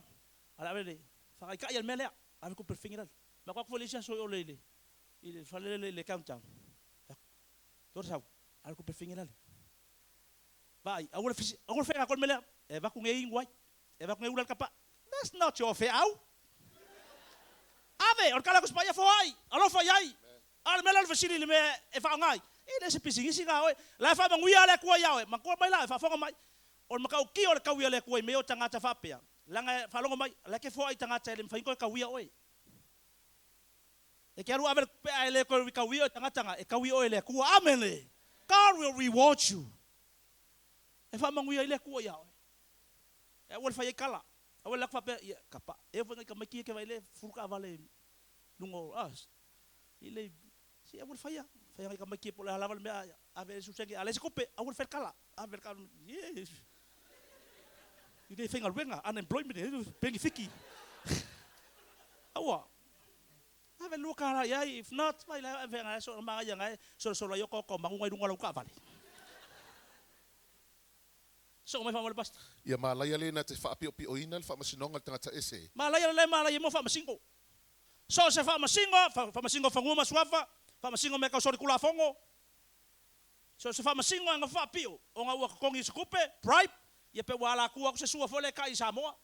ala vele, fa kai el mele, ave ko perfingiral. Ma ko policia so yo lele. Il fallait le countdown. Tora sa, ala ko perfingiral. Vai, agora fega ko mele, e va ko ngei ngwai. E va ko ngei ulal kapa. That's not your fair au. Ave, or kala ko spaya fo ai, alo fa yai. Al mele al fasili le me e fa ngai. E desse pisingisi ga oi. La fa banguia le ko yawe, ma ko mai la fa fo mai. Or ma ka o ki o le kawia le ko me o tangata fa pea. Langa falongo mai la ke fo ai tangata ele mfa ko kawia oi e ke aru aver pe ele ko kawia tangata e kawia oi le ku amele God will reward you e fa mangu ile ku ya oi e wol fa kala e wol la fa pe kapa e fo ngai kamaki ke vai le furka vale lungo as ile si e wol fa ya ngai kamaki po la laval me ave su sengi ale se kope e wol fa kala aver ka yes. They think I'll unemployment is being thicky. Awa. Have a look at ya if not, my life so my young so yoko mangunga dunga ka vale. So my family basta. Ia malaya le na te whaapi opi oina le whaamasinonga le tangata ese. Malaya mo whaamasingo. So se whaamasingo whanguma suafa, whaamasingo me ka sori kula fongo. So se whaamasingo anga whaapio, o ngā ua kakongi skupe, bribe, ia pe wala ku aku se sua fole ka i Samoa.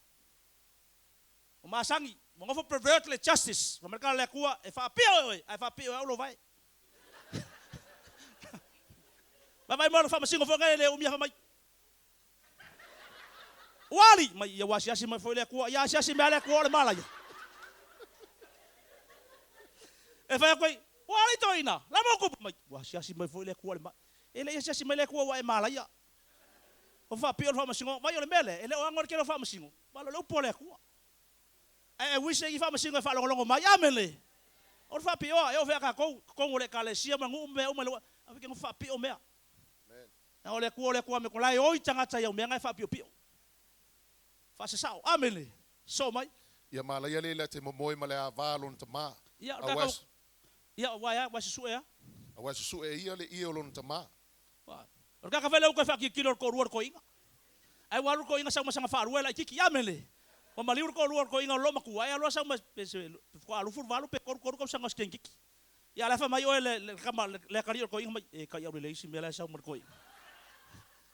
O masangi, mo ngofo pervert le justice, mo mereka le kua e fa pio au lo vai. Ba vai mo fa masingo fo le umia fa mai. Wali, mai ia wasiasi mai fo le kua, ia siasi me le kua le malaya. E fa koi, wali toina, la mo ku mai wasiasi mai fo le kua le mai. Ele ia siasi mai le kua wa e malaya. O fa pio fa masingo, mai o le mele, ele o angor ke fa masingo. Ba lo pole kua. E wise i fa masingo fa longo mai amele. O fa pio e o fa ka ko le kale sia mangu me o mele. A ke fa pio me. Amen. Na ole ku me ko lai oi tanga tai o me ngai fa pio. Fa se sao amele. So mai. Ia malaya le te momoi male a valon te ma. Ia wa se suea. Awa se suea ia le ia lon te ma. O ka vele o ka fa ki kilo ko ruor ko inga. Ai waru ko inga sa masanga fa ruela kiki amele. O maliur ko ruor ko inga lo maku ai alo sa mas ko alu fur valu pe ko sanga skengiki. Ya la fa mai o le kama le kari ko inga e ka ya relation me la sa mar ko. E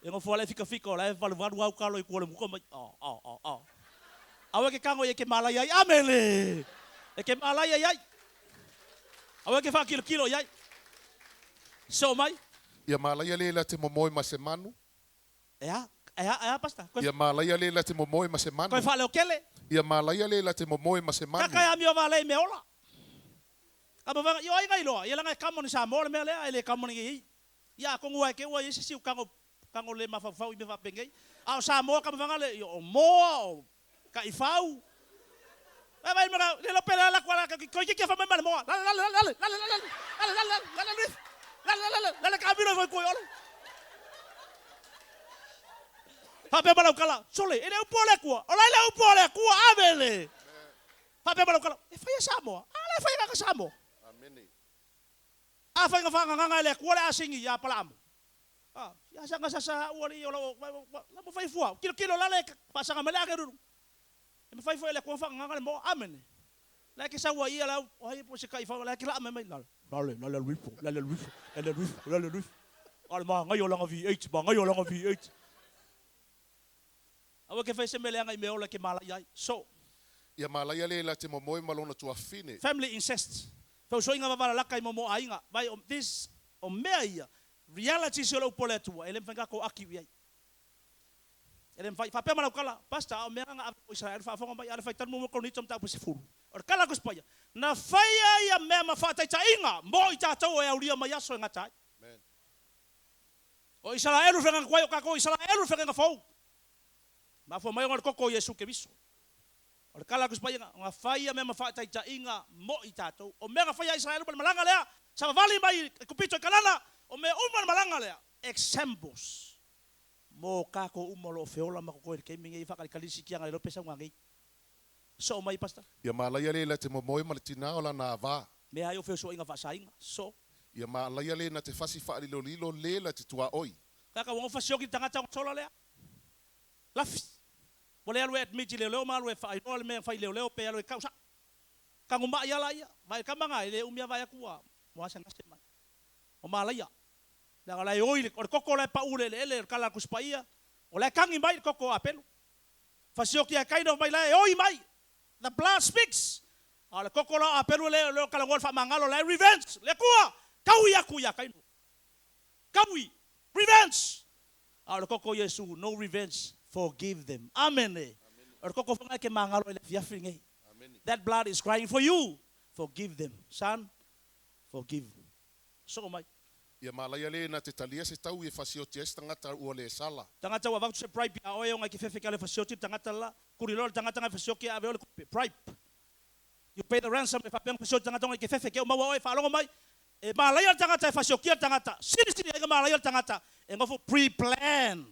ngo fo la fika la valu au ka lo ko le muko mai. Awe ke kango ye ke malaya ai amele. E ke malaya ai. Awe ke fa kilo ai. So mai ia malaya le la te momoi ma se manu. Ea, Ai pasta. Ia malaia le la te momoe ma se manu. Ko fa le okele. Ia malaia le la te momoe ma se manu. Ka mi va le me ola. Aba va yo ai ngai lo. Ia nga kamo ni sa mo le me le ai le kamo ni i. Ya ko ngua ke wa isi siu kango le ma fa i me va pengei. Au sa mo ka va le yo mo ka I fau. Vai mara le lo pela la kwala ko ki fa me mo. La kabilo foi ko ola. Pape malau kala, sole, ele upole kua. Ola ele upole kua avele. Pape malau kala, e fai Samoa. Ale fai ka Samoa. Amen. A fai ka fanga nganga ele kua le asingi ya palamu. Ah, ya sanga sasa wali ola la mo fai fua. Kilo la le pasanga mele ake ruru. E mo fai fua ele kua fanga nganga le mo amen. La ke sa wa ia la o ai po se kai fa la ke la amen la. La rifo. Ala ma ngai ola nga V8, ba ngai ola nga V8. Awa ke fai se mele anga I me ola ke mala iai. So, ia malaya le la te momoe malona tua fine. Family incest. Fau so inga wawara laka I momo ainga. Vai this o mea ia. Reality se ola upole atua. Ele mwhenga ko aki iai. Ele mwhai. Whapea mana ukala. Pasta o mea nga awa o Israel. Whafonga mai. Ale whai tanu mo koni tom tapu se furu. O kala kuspaya. Na whaia ia mea ma whataita inga. Mo I tātou e auria mai aso e ngatai. O Israel whenga kwai o kako. Israel whenga fau. Ma fo mai ngor koko Yesu ke biso. O kala kuspaya nga whaia mea ma whataita inga mo I tātou. O mea nga whaia Israel bali malanga lea. Sa vali mai kupito kalana. O mea uman malanga lea. Examples. Mo kako umolo feola makoko e keiminga I whakarikalisi kia ngale lopesa ngangi. So mai pasta. Ia malaya le la te momoe malitina o la na va. Mea ai o feo so inga whasainga. So. Ia malaya le na te fasi whaalilo lilo le la te tua oi. Kaka wango fasioki tangata o sola lea. Lafi. Wale alu e admiti leo malu e whaino le mea whai leo pe alu e kausa. Kangu maa ia la ia. Vai kamanga ele umia vai akua. Moasa ngase mai. O malaya. Nanga lai oile. O koko lai pa ure le ele kala kuspaia. O lai kangi mai koko apelu. Fasioki a kaino mai lai oi mai. The blood speaks. Ale koko la apelu le kala ngol fa mangalo lai revenge. Le kua. Kaui aku ya kaino. Kaui. Revenge. Ale koko Yesu no revenge. Forgive them. Amen. Or koko fanga ke mangalo le fiafringe. That blood is crying for you. Forgive them. Son, forgive. So mai. Ia malaya le na te talia se tau e fasioti es tangata ua le sala. Tangata wa vaktu se pripe a oe ngai ke fefe kale fasioti tangata la. Kurilor tangata ngai fasioki a veole pripe. You pay the ransom if apeng fasioti tangata ngai ke fefe ke o mawa oe falongo mai. E malaya tangata e fasioki tangata. Sini e malaya tangata. E ngofo pre-plan.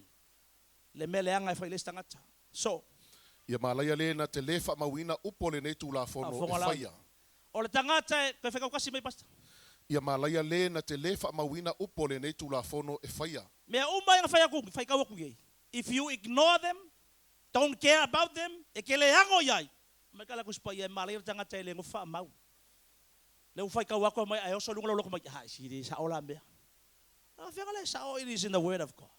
Le mele anga e failes tangata. So. Ia malaya le na te lefa mawina upo le nei tula fono e faia. O le tangata e ke feka ukasi mai pasta. Ia malaya le na te lefa mawina upo le nei tula fono e faia. Mea umai nga faya kuki, fai kawa kuki. If you ignore them, don't care about them, e ke le hango iai. Mai kala kuspa ia malaya tangata e le ngofa mau. Le ufai kawa kua mai ai oso lunga loko mai. Hai, siri sa ola mea. Fenga le sa o, it is in the word of God.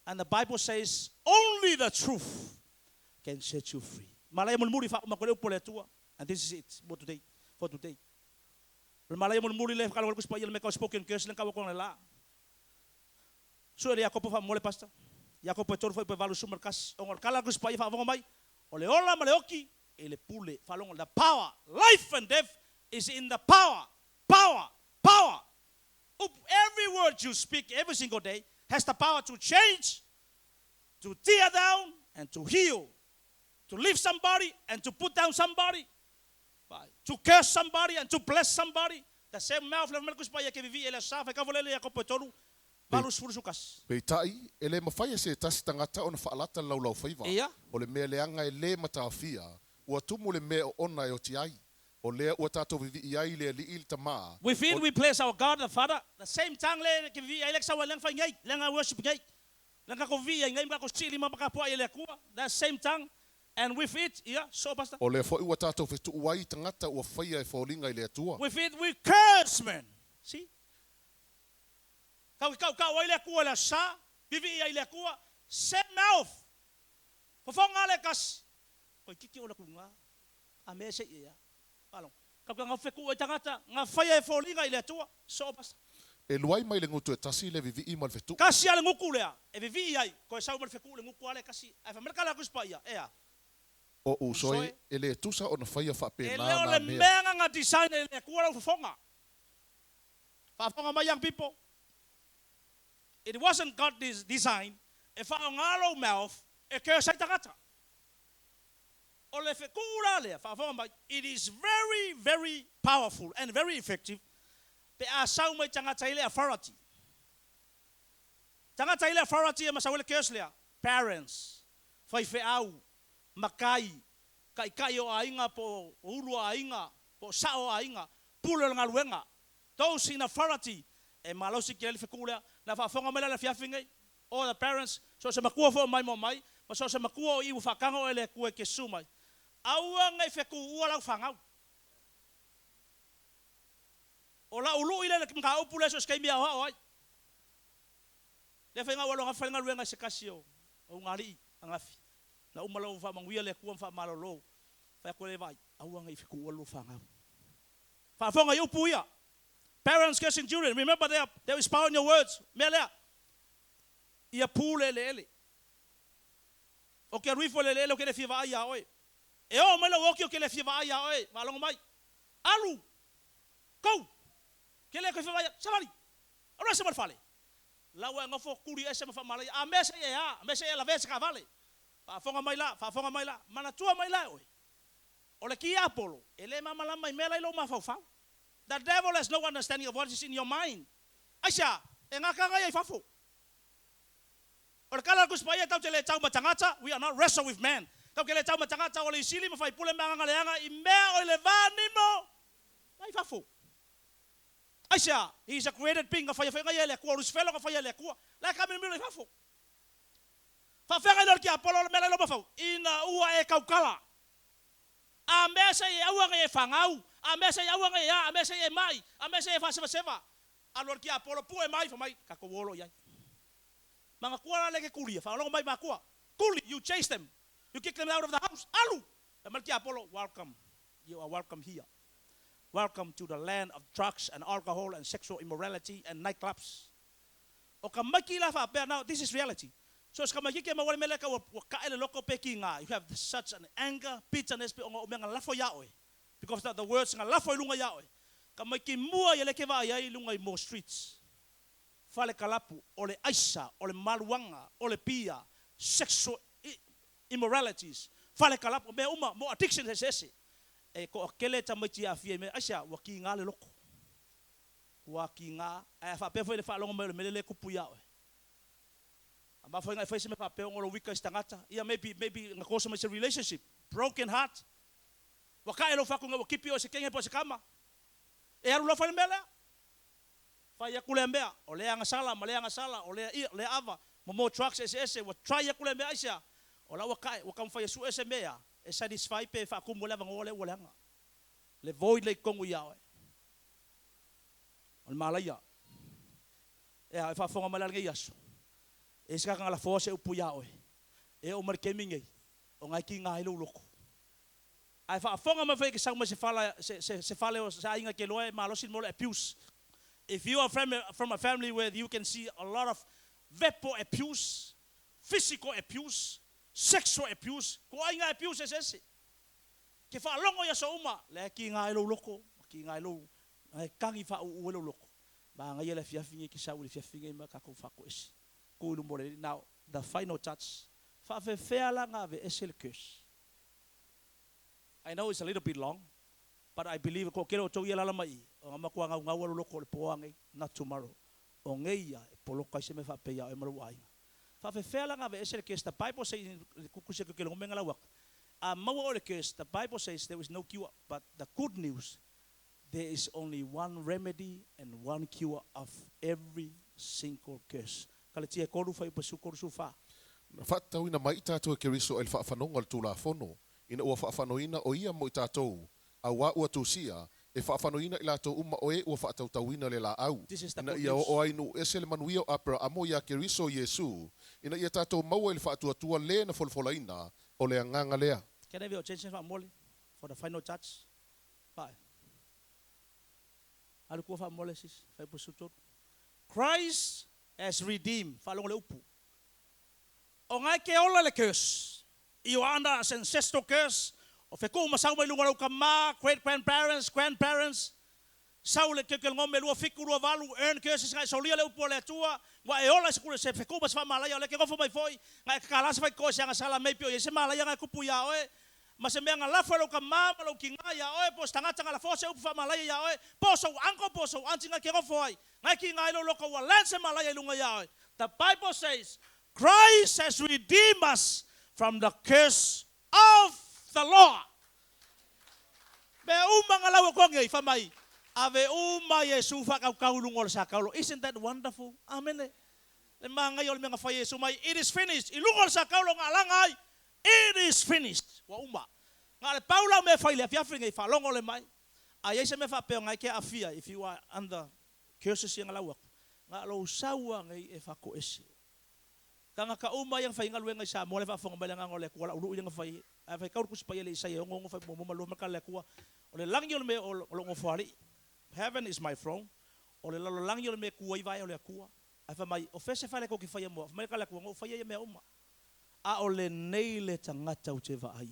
And the Bible says, only the truth can set you free. Malaya mulmuri fa umakole upole tua. And this is it for today. Malaya mulmuri le kala kuspa ia le meka spoken curse le kawa kong la. So ele Jakob fa mole pasta. Jakob petor foi pe valu sumerkas. Ongol kala kuspa ia fa vongo mai. Ole ola maleoki ele pule fa long the power, life and death is in the power. Every word you speak every single day has the power to change, to tear down, and to heal, to lift somebody and to put down somebody, to curse somebody and to bless somebody. The same mouth of Melkus Paya ke vivi ele sa fa ka volele ya ko petoru balus fursukas. Peitai ele mafaya se tasi tangata ona faalata laulau faiva. O le mea leanga e le matawhia ua tumu le mea o ona e o tiai. O lea ua tato vivi iai le li il tama. Within we place our God the Father. The same time le ke vivi ele sa wa leng fa ngai, lenga worship ngai. Lenga ko vi ngai ma ko sili ma ka po ele kua. The same tongue. And with it, so pastor. O le fo ua tato fetu uai tangata ua faia e folinga ile atua. With it we curse men. See? Kau ile kua la sa, vivi ile kua, same mouth. Fofonga le kas. Oi kiki ola kunga. Ame se ia. Along. Kau ngau feku o tangata, nga faia e folinga ile atua. So pastor. E luai mai le ngutu e tasi le vivi ima le fetu. Kasi ale nguku lea. E vivi ai. Ko e sau mal feku le nguku ale kasi. E fa merkala kuspa ia. Ea. O usoi e le tusa o na whaia whape E na leo le mea. menga nga design e le kua lau fafonga. Fafonga my young people. It wasn't God's design. E fa o ngalo mouth. E keo sai tangata. O le fekura lea. Fafonga mai. It is very, very powerful and very effective. Pe a sau mai tangata ile authority. Tangata ile authority e masawele keos lea. Parents. Fai fe au. Makai. Kai o ainga po ulu a ainga. Po sao a ainga. Pule nga luenga. Those in authority. E malosi ke le fekura. Na fafonga mai la fiafingai. All the parents. So se makua fo mai mo mai. Ma so se makua o iu whakanga o ele kue ke sumai. Aua ngai feku ua lau whangau. O la ulu ile mga upule so skai mia hoa oi. Le whainga walo nga whainga luenga se kasi o ngari angafi. Na umala o whamanguia le kua wha malolo. Whai kore vai. Aua ngai feku ua lau whangau. Whafonga i upu ia. Parents kissing children. Remember there is power in your words. Mea lea. Ia pule le ele. O ke ruifo le ele o ke le fiwa ai a oi. E o mai la woki o ke le fiwa ai a oi. Malongo mai. Alu. Kou. Ke le ko fiwa ai. Savari. Ora se malfale. La wa ngofo kuri ese mafa malai. A mese e a. Mese e la vese ka vale. Fa fonga mai la. Fa fonga mai la. Mana tua mai la oi. O le ki apolo. Ele mama la mai mela ilo mafau fau. The devil has no understanding of what is in your mind. Aisha. E ngaka ngai ai fafo. Or kala kuspa ia tau te le tau matangata, we are not wrestle with man. Tau ke le tau matangata o le isili mawhai pule manga leanga I mea o le vani mo. Ai fafo. Aisha, he is a created being. Ka whai whainga le kua, rusfelo ka whai le kua. La ka mimi le fafo. Whawhenga lor ki apolo le mele lo mawhau. Ina ua e kaukala. A mea se e aua ngai e whangau. A mea se e aua ngai e a. A mea se e mai. A mea se e whaseva. A lor ki apolo pu e mai whamai. Kako wolo iai. Mga kua lege kulia, whaolongo mai mga kua. Kuli, you chase them. You kick them out of the house. Alu! E malki Apollo, welcome. You are welcome here. Welcome to the land of drugs and alcohol and sexual immorality and nightclubs. O ka maki la whapea, now this is reality. So es ka maki ke mawale meleka wa kaele loko peki ngā. You have such an anger, bitterness, o ngā lafo yaoe. Because the words ngā lafo ilunga yaoe. Ka maki mua yeleke wa iai ilunga I more streets. Fale kalapu, ole aisa, ole maluanga, ole pia, sexual immoralities. Fale kalapu, me uma, mo addiction ese. E ko kele tamaiti a fie me aisa, waki ngā le loko. Waki ngā, e whapefo ele whalonga me le melele kupu iaoe. A mawhai ngai whaise me whapeo ngoro wika istangata. Ia maybe ngā kosa me se relationship. Broken heart. Waka elo whakunga wakipi o se kenge po se kama. E aru lofa le melea. Fai ya kule mbea, o lea ngasala, ma lea ngasala, o lea ava, mo trucks ese, wa try ya kule mbea isa, o la wakai, wakam fai su ese mbea, e satisfy pe fa kumu leva ngole walanga. Le void le kongu yawe. O le malaya. E fa fonga malalge yasu. E ska ngala fose upu yawe. E o markemingei, o ngai ki ngai lo loko. Ai fa fonga ma fai ke sa se fale o sa inga ke loe malosin mo le abuse. If you are from a family where you can see a lot of verbal abuse, physical abuse, sexual abuse, ko ai nga abuse ese. Ke fa longo ya so uma, le ki nga ilo loko, ki nga ilo ai kangi fa u ilo loko. Ba nga yele fia fingi ki sa u fia fingi ma ka ko fa ko ese. Ko lu more now the final touch. Fa fe fela nga ve ese le curse. I know it's a little bit long, but I believe ko kero to yela la mai. O ngama kua ngau ngau loko le poangai not tomorrow. O ngeia e polokai se me fa pe ya e maru ai. Fa fe fela nga ve ese ke the Bible says kukuse ke lo menga la wak. A mawa o ke the Bible says there is no cure, but the good news there is only one remedy and one cure of every single curse. Kale tia koru fa ipa su koru su fa. Fa tau ina mai tatou ke riso el fa fanonga tu la fono. Ina ua fa fanoina o ia mo tatou. A wa ua tusia. E whaafanoina I lato uma oe ua whaatautauina le la au. Ina ia o ainu ese le manuia o apra amo ia ke riso Yesu. Ina ia tatou maua le whaatuatua le na folfolaina o le anganga lea. Can I have your attention for the final touch? Bye. Alu kua wha mole sis, whai pusutur. Christ has redeemed. Falong le upu. O ngai ke ola le curse. You are under an ancestral curse. O feku masau mai lunga ka ma, great grandparents. Sau le kekel ngome lua fiku lua valu earn curses ngai solia le upu le tua. Wa e ola se kule se feku mas fa malaya le ke gofo mai foi. Ngai kala se fai ko se anga sala mai pio se malaya ngai kupu ya oe. Ma se menga la fo ka ma lo kinga ya oe po stanga tanga la fo se upu fa malaya ya oe. Po so anko po so antinga ke gofo ai. Ngai ki ngai lo ko wa lan se malaya lunga ya oe. The Bible says Christ has redeemed us from the curse of the law. Be umanga lawa ko ngai fa mai. Ave uma Yesu fa kau lungol sa kaulo. Isn't that wonderful? Amen. Le manga yol menga fa Yesu mai. It is finished. Ilungol sa kaulo ngalangai. It is finished. Wa uma. Ngale Paula me fa ile afia ngai fa longo le mai. Ai se me fa pe ngai ke afia if you are under curses yang lawa. Ngalo sawa ngai e fa ko ese. Kanga ka uma yang fa ngal ngai sa mo le fa fonga bela ngole ko la ulu yang fa ai ka ku pa ile sa yo ngo fa mo malo ka le ko. Ole lang yol me o ngo fari. Heaven is my throne. Ole lalo lang yole me kuai vai ole kua. Afa mai ofese fale ko ki fai mo. Mai kala ko ngo fai me uma. A ole neile tangata ucheva ai.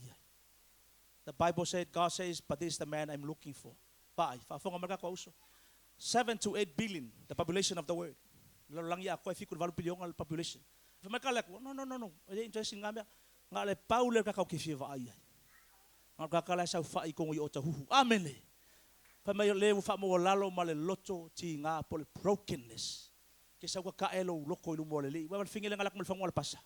The Bible said, God says, but this is the man I'm looking for. Pai, fa fonga marka ko uso. 7 to 8 billion, the population of the world. Lalo lang ya ko fikul valu billion al population. Fa mai kala ko no. Ele interesting ngamia. Ngale Paul ka ko ki fiva ai. Ngaka kala sa fa ko ngi Otahuhu. Amen. Pamai le fa mo lalo male loto ti nga pol brokenness. Ke sa ka elo loko ilu mo le. Wa fingile ngalak mo fangol pasa.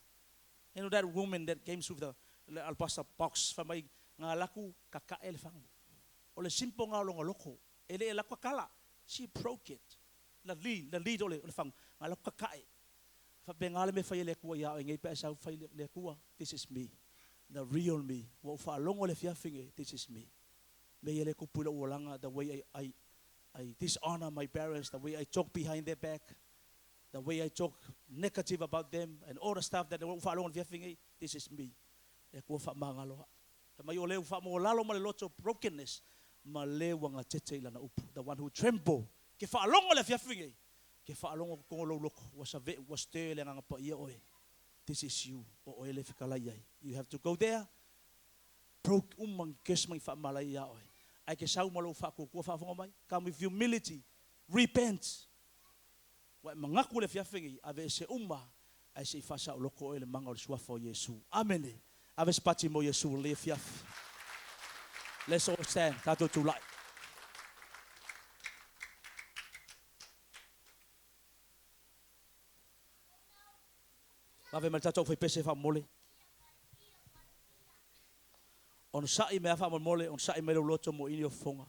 You know that woman that came with the alpasta box fa mai ngalaku ka el fang. Ole simpo nga lo loko. Ele la kala. She broke it. La lead ole fang ngalak ka fa bengale me fa ile ku ya ngai pa sa fa ile ku. This is me. The real me. Wa fa longo le fia finge. This is me. Mayele ko pula ulanga the way I dishonor my parents, the way I talk behind their back, the way I talk negative about them, and all the stuff that they won't follow on viafingi. This is me. Eko fa mangalo. Mayole fa mo lalo male lots of brokenness. Male wanga tete ila na upu. The one who tremble. Ke fa along le viafingi. Ke fa along ko lo loko was te le nga pa ia oe. This is you. O oe le fikalai. You have to go there. Broke umang kes mai fa malaya oe. I ke sau malo fa ko fa fonga mai. Come with humility. Repent. Wa mangaku le fiafingi ave se umma ai se fa sa loko ele manga o sua fo Yesu. Amen. Ave spati mo Yesu le fiaf. Let's all stand. Tato to light. Ave mal tato foi pese fa mole. On sa'i me afa mole, on sa'i me loto mo inio fonga.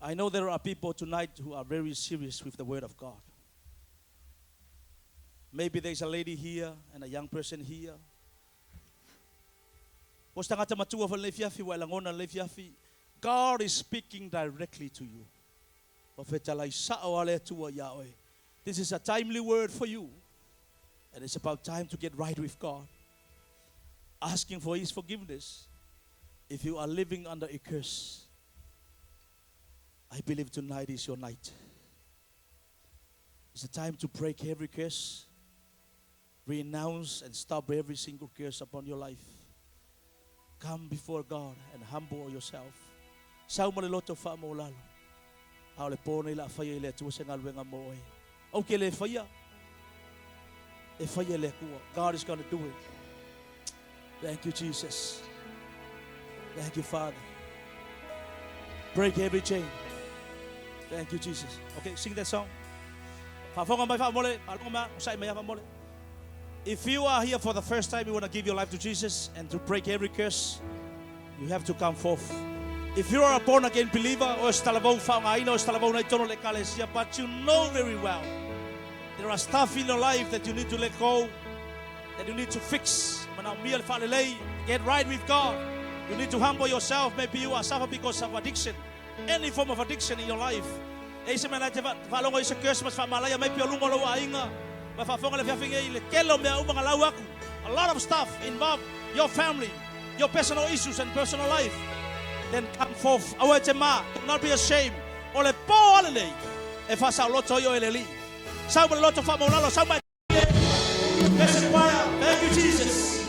I know there are people tonight who are very serious with the word of God. Maybe there's a lady here and a young person here. God is speaking directly to you. This is a timely word for you. And it's about time to get right with God. Asking for His forgiveness. If you are living under a curse, I believe tonight is your night. It's a time to break every curse, renounce and stop every single curse upon your life. Come before God and humble yourself. Sao mo le loto fa mo lalo. Ao le pone la faya le tu se ngalwe nga mo e. Okay le faya. E faya le kuwa. God is going to do it. Thank you, Jesus. Thank you, Father. Break every chain. Thank you, Jesus. Okay, sing that song. If you are here for the first time, you want to give your life to Jesus and to break every curse, you have to come forth. If you are a born again believer, but you know very well there are stuff in your life that you need to let go, that you need to fix. Get right with God. You need to humble yourself. Maybe you are suffering because of addiction, any form of addiction in your life. A lot of stuff involve your family, your personal issues and personal life. Then come forth. Do not be ashamed. Somebody lot of famolalo. Somebody. Let's inquire. Thank you, Jesus.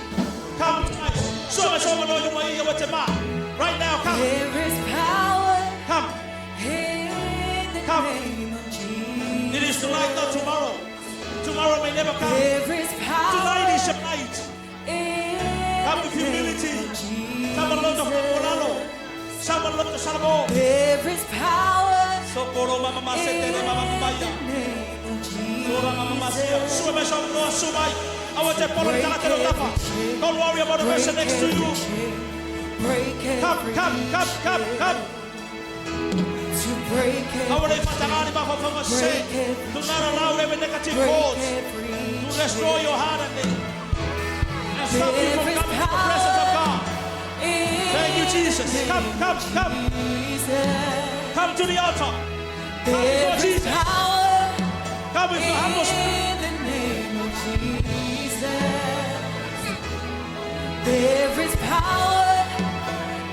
Come tonight. So much over Lord, right now, come. There is power. Come. In the Come. name of Jesus. It is tonight, not tomorrow. Tomorrow may never come. There is power. Tonight is your night. Come with humility. Come along to Famolalo. Come along to Salamo. There is power. Socorro mama masete mama mbaya. Sora mama masia. Sume shongo sumai. I want to follow the. Don't worry about the person next to you. Come. To break I want to say, do not allow every negative thought to destroy your heart and stop you from coming to the presence of God. Thank you, Jesus. Come. Come to the altar. Come before Jesus. Come with your humble spirit. in the name of Jesus. There is power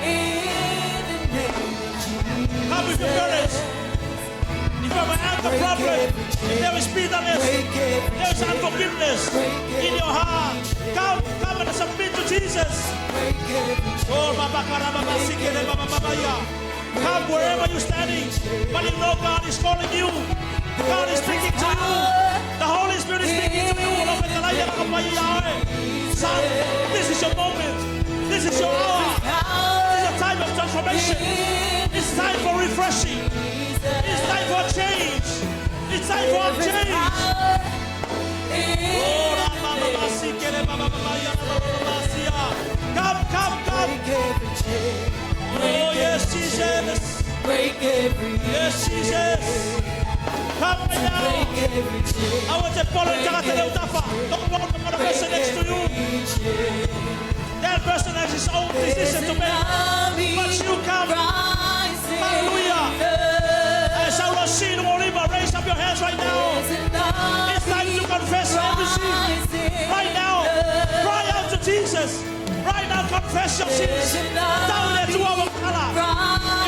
in the name of Jesus. Come with your courage. If you have an anger problem, if there is bitterness, there is unforgiveness in your heart, come and submit to Jesus. Oh, come wherever you're standing, but you know God is calling you. God is speaking to you. The Holy Spirit is speaking to you. Son, this is your moment. This is your hour. This is a time of transformation. It's time for refreshing. It's time for change. It's time for change. Come. Oh, yes, Jesus. Yes, Jesus. Come right now. I want to follow Utafa. Don't walk the other person next to you. That person has his own decision to make. But you come. Hallelujah. As I was seeing Oliver, raise up your hands right now. It's time to confess every sin. Right now. Cry out to Jesus. Right now, confess your sins. Down there to our color.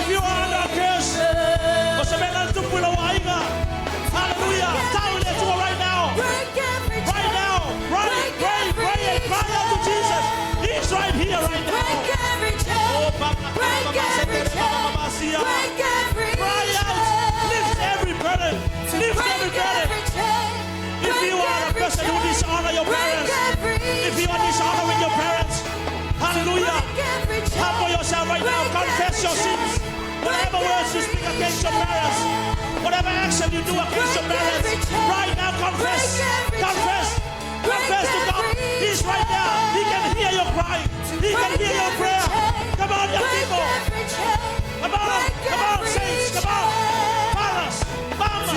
If you are under a curse, hallelujah. Down there to her right now. Right now. Pray and cry out to Jesus. He's right here right now. Cry out. Lift every burden. If you are a person who dishonor your parents, if you are dishonoring your parents, hallelujah. Humble yourself right now. Confess your sins. Whatever words you speak against your parents, whatever action you do against your parents, right now confess to God. He's right there. He can hear your cry. He can hear your prayer. Come on, young people. Come on, saints. Come on. Fathers, mamas.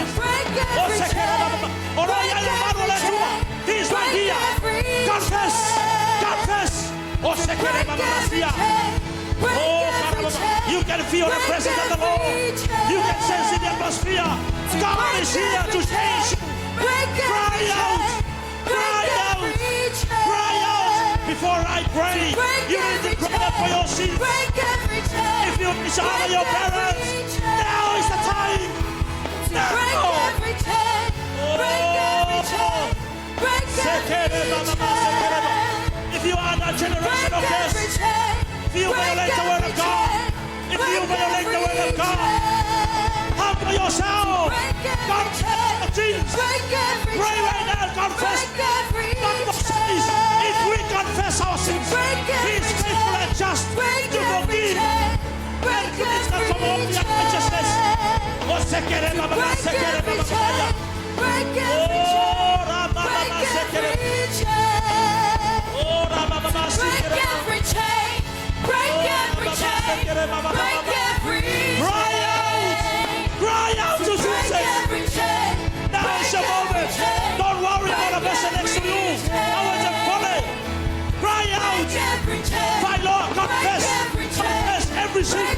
He's right here. Confess. You can feel the presence of the Lord. You can sense in the atmosphere. God is here to change you. Cry out before I pray. You need to cry out for your sins. If you dishonor your parents, now is the time. If you are that generational curse, if you violate the word of God, humble yourself. Confess things. Pray right now. Confess. God says, if we confess our sins, He is faithful and just to forgive and cleanse us from all unrighteousness. Cry out to Jesus. Now is your moment. Don't worry about the person next to you. I want to follow. Cry out. My Lord, confess every sin.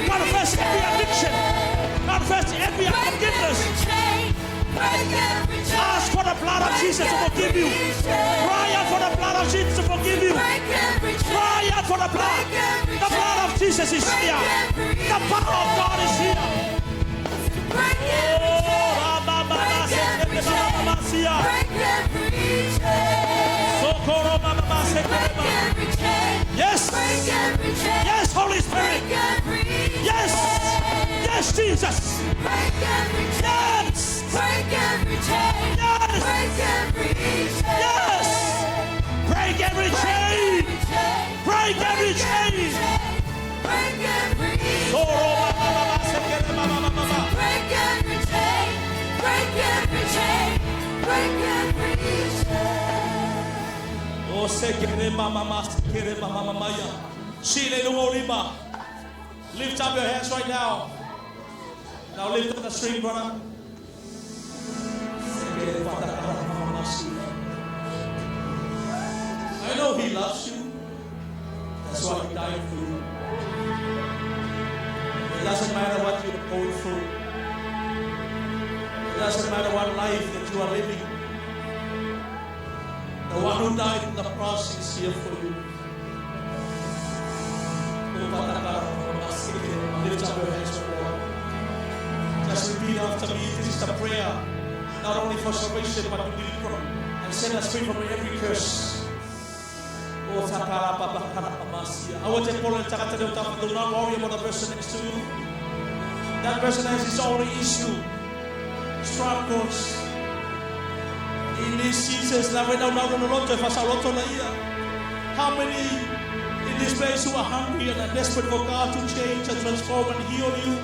Confess every addiction. Confess every unforgiveness. Ask for the blood of Jesus to forgive you. Cry out for the blood of Jesus to forgive you. Cry out for the blood. The blood of Jesus is here. The power of God is here. Yes. Break every chain. Yes, Holy Spirit. Break every Yes. chain. Yes, Jesus. Break every chain. Yes. Break every chain. Yes. Break every chain. Yes. Break every chain. Break every chain. Break every chain. Oh, Break every chain. Break every chain. Break every chain. oh, sekere mama, sekere mama maya. Shile lumorima. Lift up your hands right now. Now lift up the string, brother. Sekere patakara mama shile. I know He loves you. That's why He died for you. It doesn't matter what you're going through. It doesn't matter what life that you are living. The one who died on the cross is here for you. Lift up your hands, Lord. Just repeat after me. This is the prayer, not only for salvation, but to deliver and set us free from every curse. Otara, Papakura, Masia. I want to call it Takata. Do not worry about the person next to you. That person has his own issue, struggles. In this season, how many in this place who are hungry and are desperate for God to change and transform and heal you,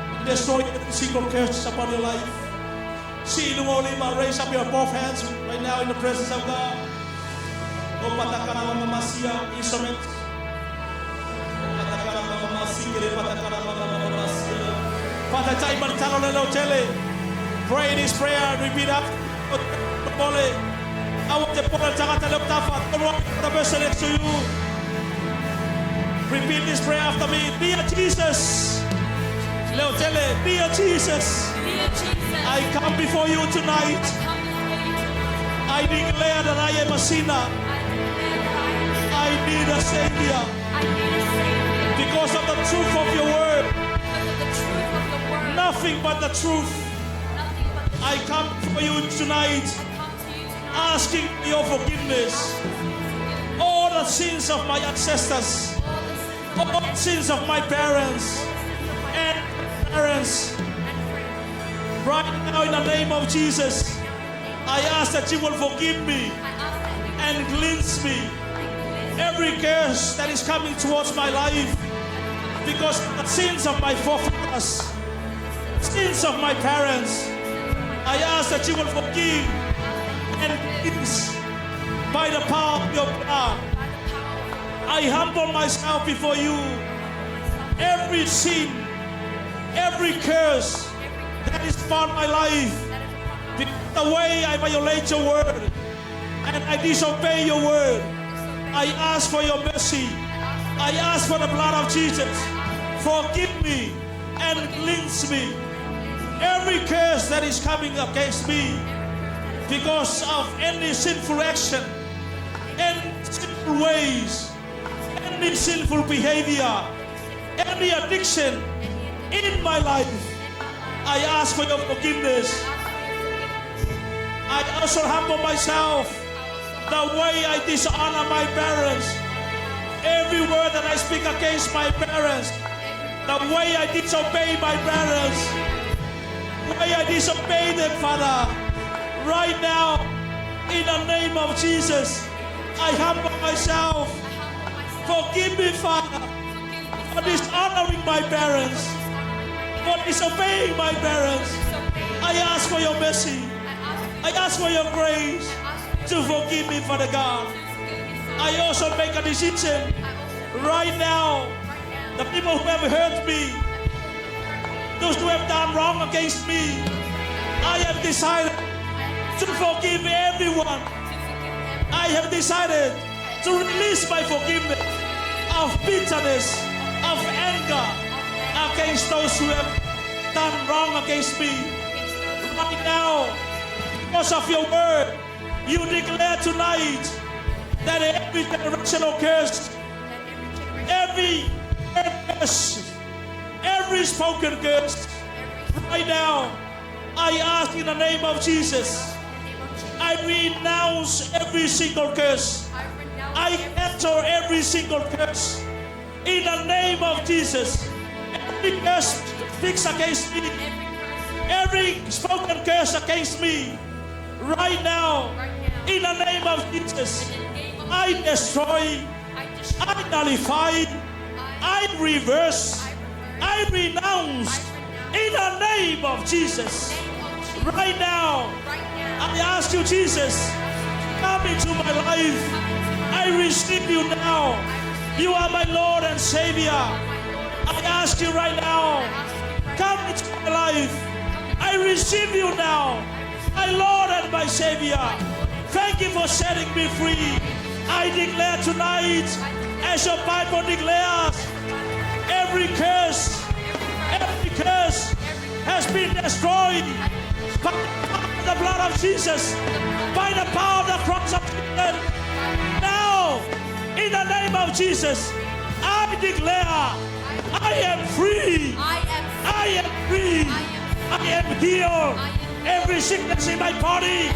and destroy every single curse upon your life? See the only raise up your both hands right now in the presence of God. Instruments. Pray this prayer, repeat after. I want to put the person next to you. Repeat this prayer after me. Dear Jesus. Dear Jesus. I come before you tonight. I declare that I am a sinner. I need a Savior. Because of the truth of your word. Nothing but the truth. I come for you tonight, asking your forgiveness. All the sins of my ancestors, all the sins of my parents and parents. Right now, in the name of Jesus, I ask that you will forgive me and cleanse me. Every curse that is coming towards my life, because of the sins of my forefathers, sins of my parents, I ask that you will forgive and cleanse by the power of your blood. I humble myself before you. Every sin, every curse that is upon my life, the way I violate your word and I disobey your word, I ask for your mercy. I ask for the blood of Jesus. Forgive me and cleanse me. Every curse that is coming against me because of any sinful action, any sinful ways, any sinful behavior, any addiction in my life, I ask for your forgiveness. I also humble myself the way I dishonor my parents. Every word that I speak against my parents, the way I disobey my parents, the way I disobey them, Father. Right now, in the name of Jesus, I humble myself. Forgive me, Father, for dishonoring my parents, for disobeying my parents. I ask for your mercy. I ask for your grace to forgive me, Father God. I also make a decision right now. The people who have hurt me, those who have done wrong against me, I have decided to forgive everyone. I have decided to release my forgiveness of bitterness, of anger against those who have done wrong against me. Right now, because of your word, you declare tonight that every generational curse, every curse, every spoken curse, right now, I ask in the name of Jesus, I renounce every single curse. I cancel cancel every single curse. In the name of Jesus. Every curse speaks against me. Every spoken curse against me. Right now. In the name of Jesus. I destroy. I nullify. I reverse. I renounce. In the name of Jesus. Right now. I ask you, Jesus, come into my life. I receive you now. You are my Lord and Savior. I ask you right now, come into my life. I receive you now, my Lord and my Savior. Thank you for setting me free. I declare tonight, as your Bible declares, every curse has been destroyed by the blood of Jesus, by the power of the cross of Jesus. Now, in the name of Jesus, I declare I am free. I am free. I am healed. Every sickness in my body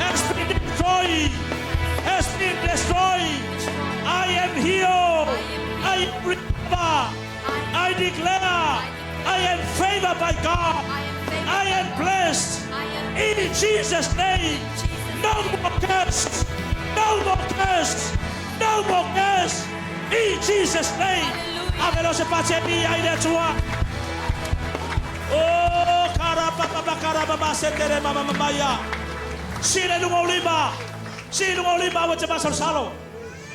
has been destroyed. Has been destroyed. I am healed. I am recovered. I declare I am favored by God. I am blessed. In Jesus' name. No more curse. No more curse. No more curse. In Jesus' name. Avelo se pace mia ile tua. Oh, karaba setere mama maya. Sile lungolima. Sile lungolima wa jabasal salo.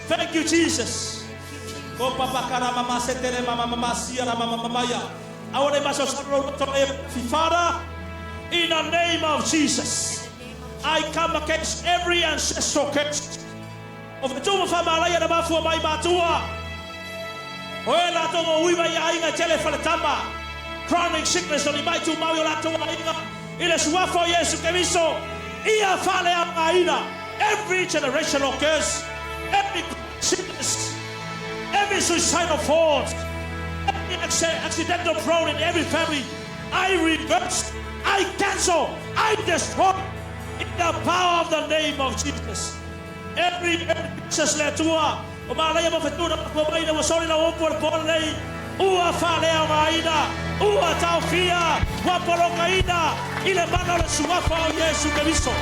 Thank you, Jesus. Oh, papakara mama setere mama sia mama maya. I want to Father, in the name of Jesus, I come against every ancestral curse of the Tuma Famalaya and Bafua by Batua. Oela Tomo Wiba Yainga Telefanatama, chronic sickness on the Baitu Mawila Tomaina, in a Swafo Yesu Kemiso, Ia Fale Amaina, every generational curse, every sickness, every suicidal fault. Accidental fraud in every family, I reverse, I cancel, I destroy in the power of the name of Jesus. Every Jesus letua, Omalaya Mafetuna, Pomaina was only a one for lay, Ua Falea Maina, Ua Taufia, Waporocaina, Ilemano Suafa, Yesu Kemiso.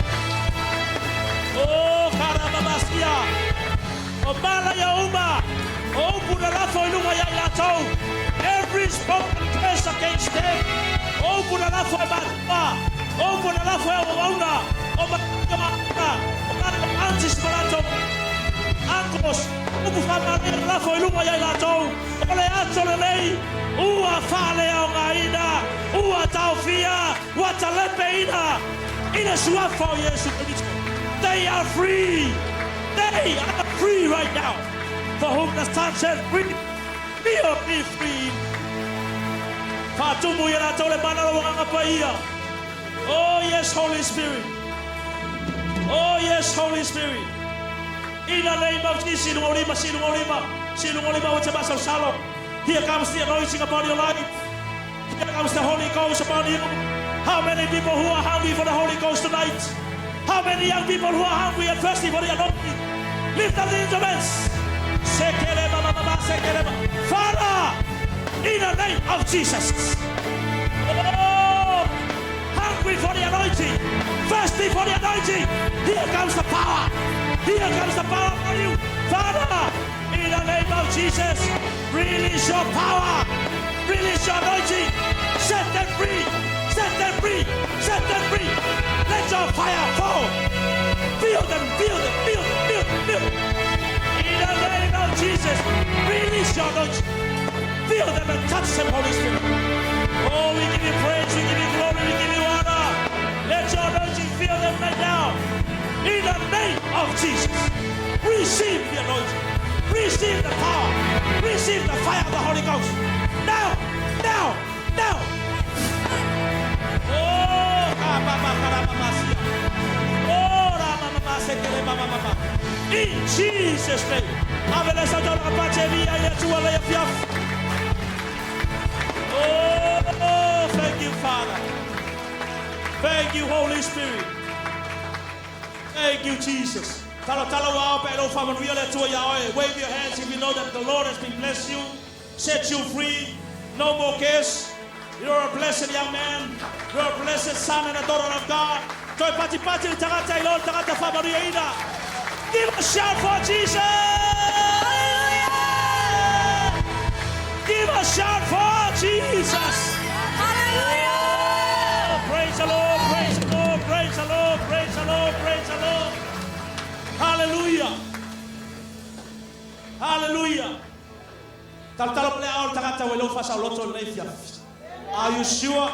Oh, Carabastia, Omalaya Uma, Oh, Budalafo Luma Yato. Every spoken curse against them. Oh, Budalafo Batma. Oh, Budalafo Ona. Oh, Makamana. Oh, Antis Barato. Ancos. Ubufama Lafo Luma Yato. Ole Atolele. Ua Fale Ongaina. Ua Taufia. Watalepeina. In a Swafo, yes. They are free. They are free right now. For whom the Son set free, will be free. Oh yes, Holy Spirit. Oh yes, Holy Spirit. In the name of Jesus, here comes the anointing upon your life. Here comes the Holy Ghost upon you. How many people who are hungry for the Holy Ghost tonight? How many young people who are hungry and thirsty for the anointing? Lift up the instruments. Father, in the name of Jesus. Oh, hungry for the anointing, thirsty for the anointing. Here comes the power. Here comes the power for you. Father, in the name of Jesus, release your power. Release your anointing. Set them free. Set them free. Set them free. Let your fire fall. Feel them, feel them, feel them, feel them, feel them. In the name of Jesus, release your anointing. Feel them and touch them, Holy Spirit. Oh, we give you praise, we give you glory, we give you honor. Let your anointing fill them right now. In the name of Jesus, receive the anointing. Receive the power. Receive the fire of the Holy Ghost. Now, now, now. In Jesus' name. Oh, thank you, Father. Thank you, Holy Spirit. Thank you, Jesus. Wave your hands if you know that the Lord has been blessed you, set you free, no more cares. You're a blessed young man. You're a blessed son and a daughter of God. Give a shout for Jesus. Hallelujah. Give a shout for Jesus. Hallelujah. Praise the Lord, praise the Lord, praise the Lord, praise the Lord, praise the Lord. Hallelujah. Hallelujah. Are you sure?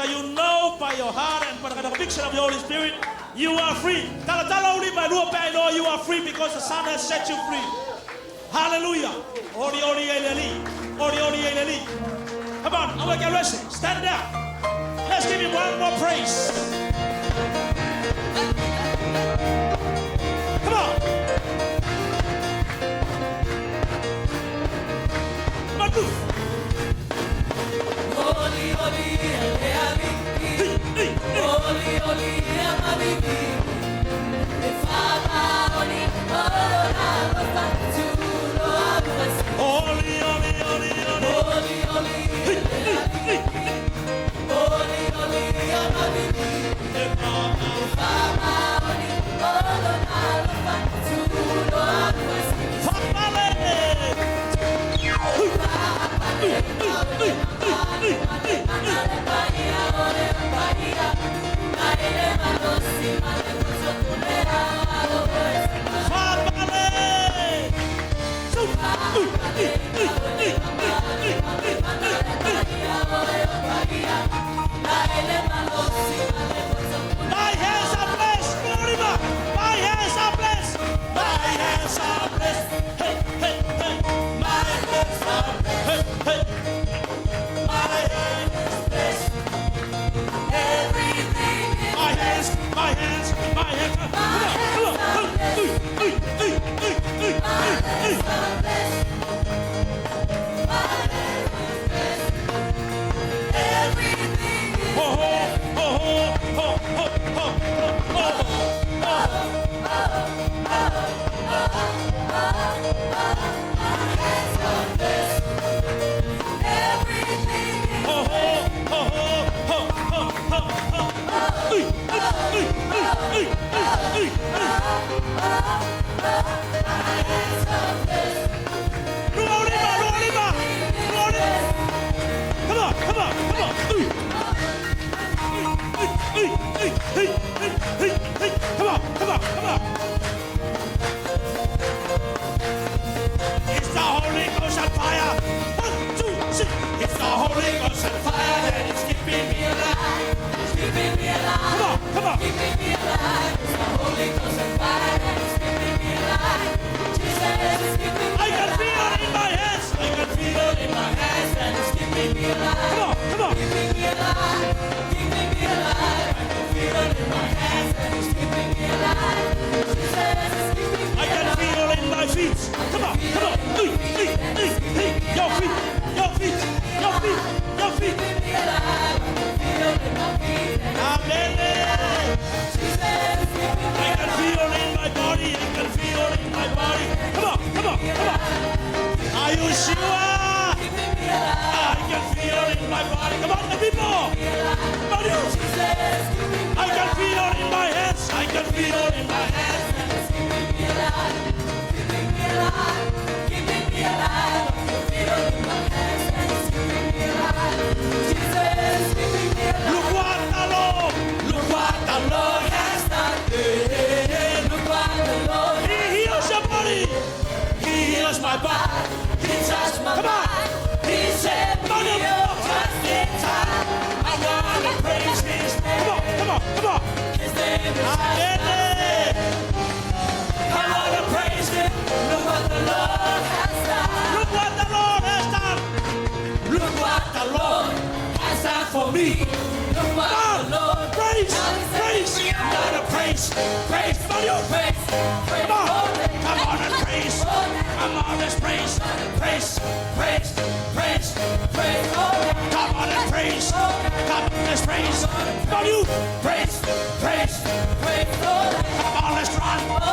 You know by your heart and by the conviction of the Holy Spirit, you are free. You are free because the Son has set you free. Hallelujah. Come on, I will get ready. Stand down. Let's give him one more praise. Come on. Come on, move. Holy, holy, holy, holy, My hands are blessed. My hands are blessed. My hands are blessed. Hey, hey, hey. My hands are blessed. Hey, hey. My hands are blessed. everything is My hands. Come on. everything is Come on. It's the Holy Ghost and fire. 1, 2, 3. It's the Holy Ghost and fire that is keeping me alive. It's keeping me alive. Come on. Keeping me alive. It's the Holy Ghost and fire that is keeping me alive. Jesus is keeping me alive. I can feel it in my hands. I can feel it in my hands and it's keeping me alive. Come on. Keeping me alive. Keeping me alive. I can feel it in my hands and it's keeping me alive. Jesus is keeping me alive. I can feel it in my feet. Come on. Your feet. Keeping me alive. I can feel it in my feet. Amen. Jesus is keeping me I can feel it in my body. Come on. Are you sure? I can feel it in my body. Come on, the people. Come on, you. I can feel it in my hands. I can feel it in my hands. Keeping me alive. Keeping me alive. Keeping me alive. I can feel it in my hands and it's keeping me alive. Jesus is keeping me alive. Look what the Lord has done. Look what the Lord He heals your body. He heals my body. He touched my Come on. mind. He set me up just in time. I wanna praise His name. Come on. His name is Amen. I wanna praise Him. Look what the Lord has done. Look what the Lord has done. Look what the Lord has done for me. Look what the Lord Praise. I'm gonna praise. Come on, you. Praise. Come on and praise. Come on, let's praise. Praise. Come on and praise. Come on, let's praise. Come on, you. Praise. Come on, let's run.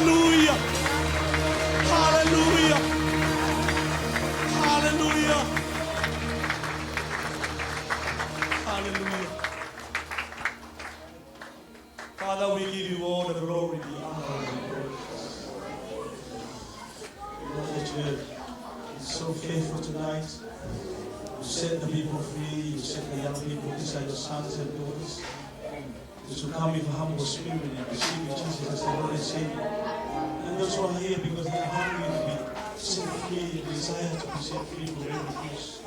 Hallelujah. Hallelujah. Hallelujah. Hallelujah. Father, we give you all the glory, the honor, and the praise. We know that you are so faithful tonight. You set the people free. You set the young people. These are your sons and daughters. Those who come with a humble spirit and receive Jesus as their Lord and Savior. And those who are here because they are hungry to be set free, desire to be set free from every curse.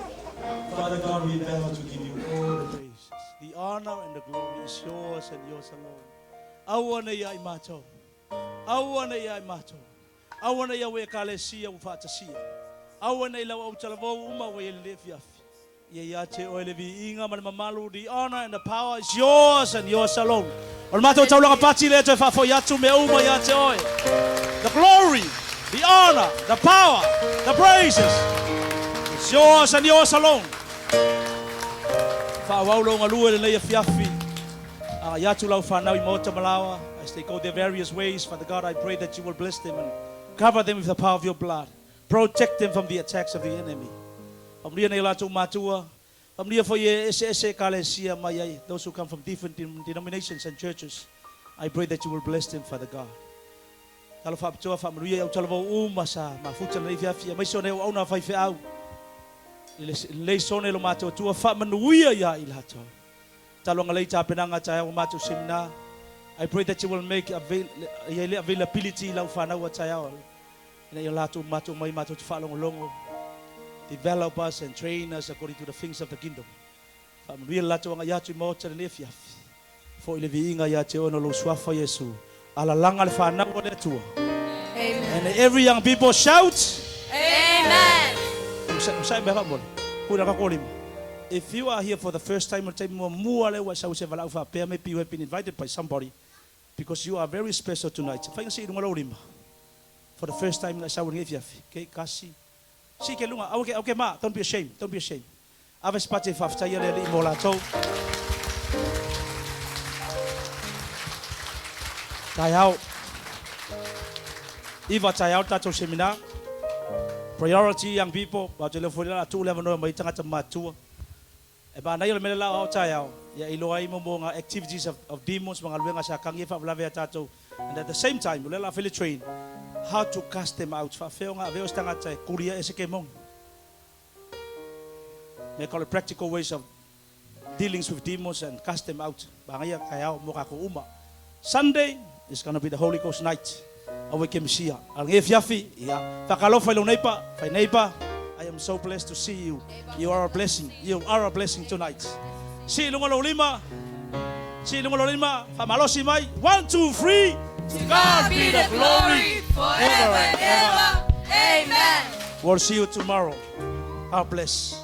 Father God, we endeavor to give you all the praise. The honor and the glory is yours and yours alone. Awana ya imato. Awana ya imato. Awana ya we kalesia ufatasia. Awana ila wa utalavo uma we lefiafi. Yayate oelevi inga manamalu. The honor and the power is yours and yours alone. Olmato taulang apati leto fafo yatu me uma yate oe. The glory, the honor, the power, the praises. It's yours and yours alone. Fa'awaulo ngalua le fiafi. Yatu lau whanau I mota malawa. As they go their various ways, Father God, I pray that you will bless them and cover them with the power of your blood. Protect them from the attacks of the enemy. Those who come from different denominations and churches, I pray that you will bless them, Father God. I pray that you will make availability develop us and train us according to the things of the kingdom. And every young people shout, Amen. If you are here for the first time, maybe you have been invited by somebody because you are very special tonight. For the first time, okay, ma, don't be ashamed. Don't be ashamed. Aves pati fafta yele imolato. Tayao. Iva tayao tato seminar. Priority young people. Bajele fulila 211 no mai tanga matua. Eba na yele melela au tayao. Ya iloai mo nga activities of demons mga luenga sa kangi fa blave tato. And at the same time, lela fili train how to cast them out. Fa feo nga veo stanga tai kuria esekemong. They call it practical ways of dealings with demons and cast them out. Sunday is going to be the Holy Ghost night. I am so blessed to see you. You are a blessing. You are a blessing tonight. 1, 2, 3. To God be the glory forever and ever. Amen. We'll see you tomorrow. God bless.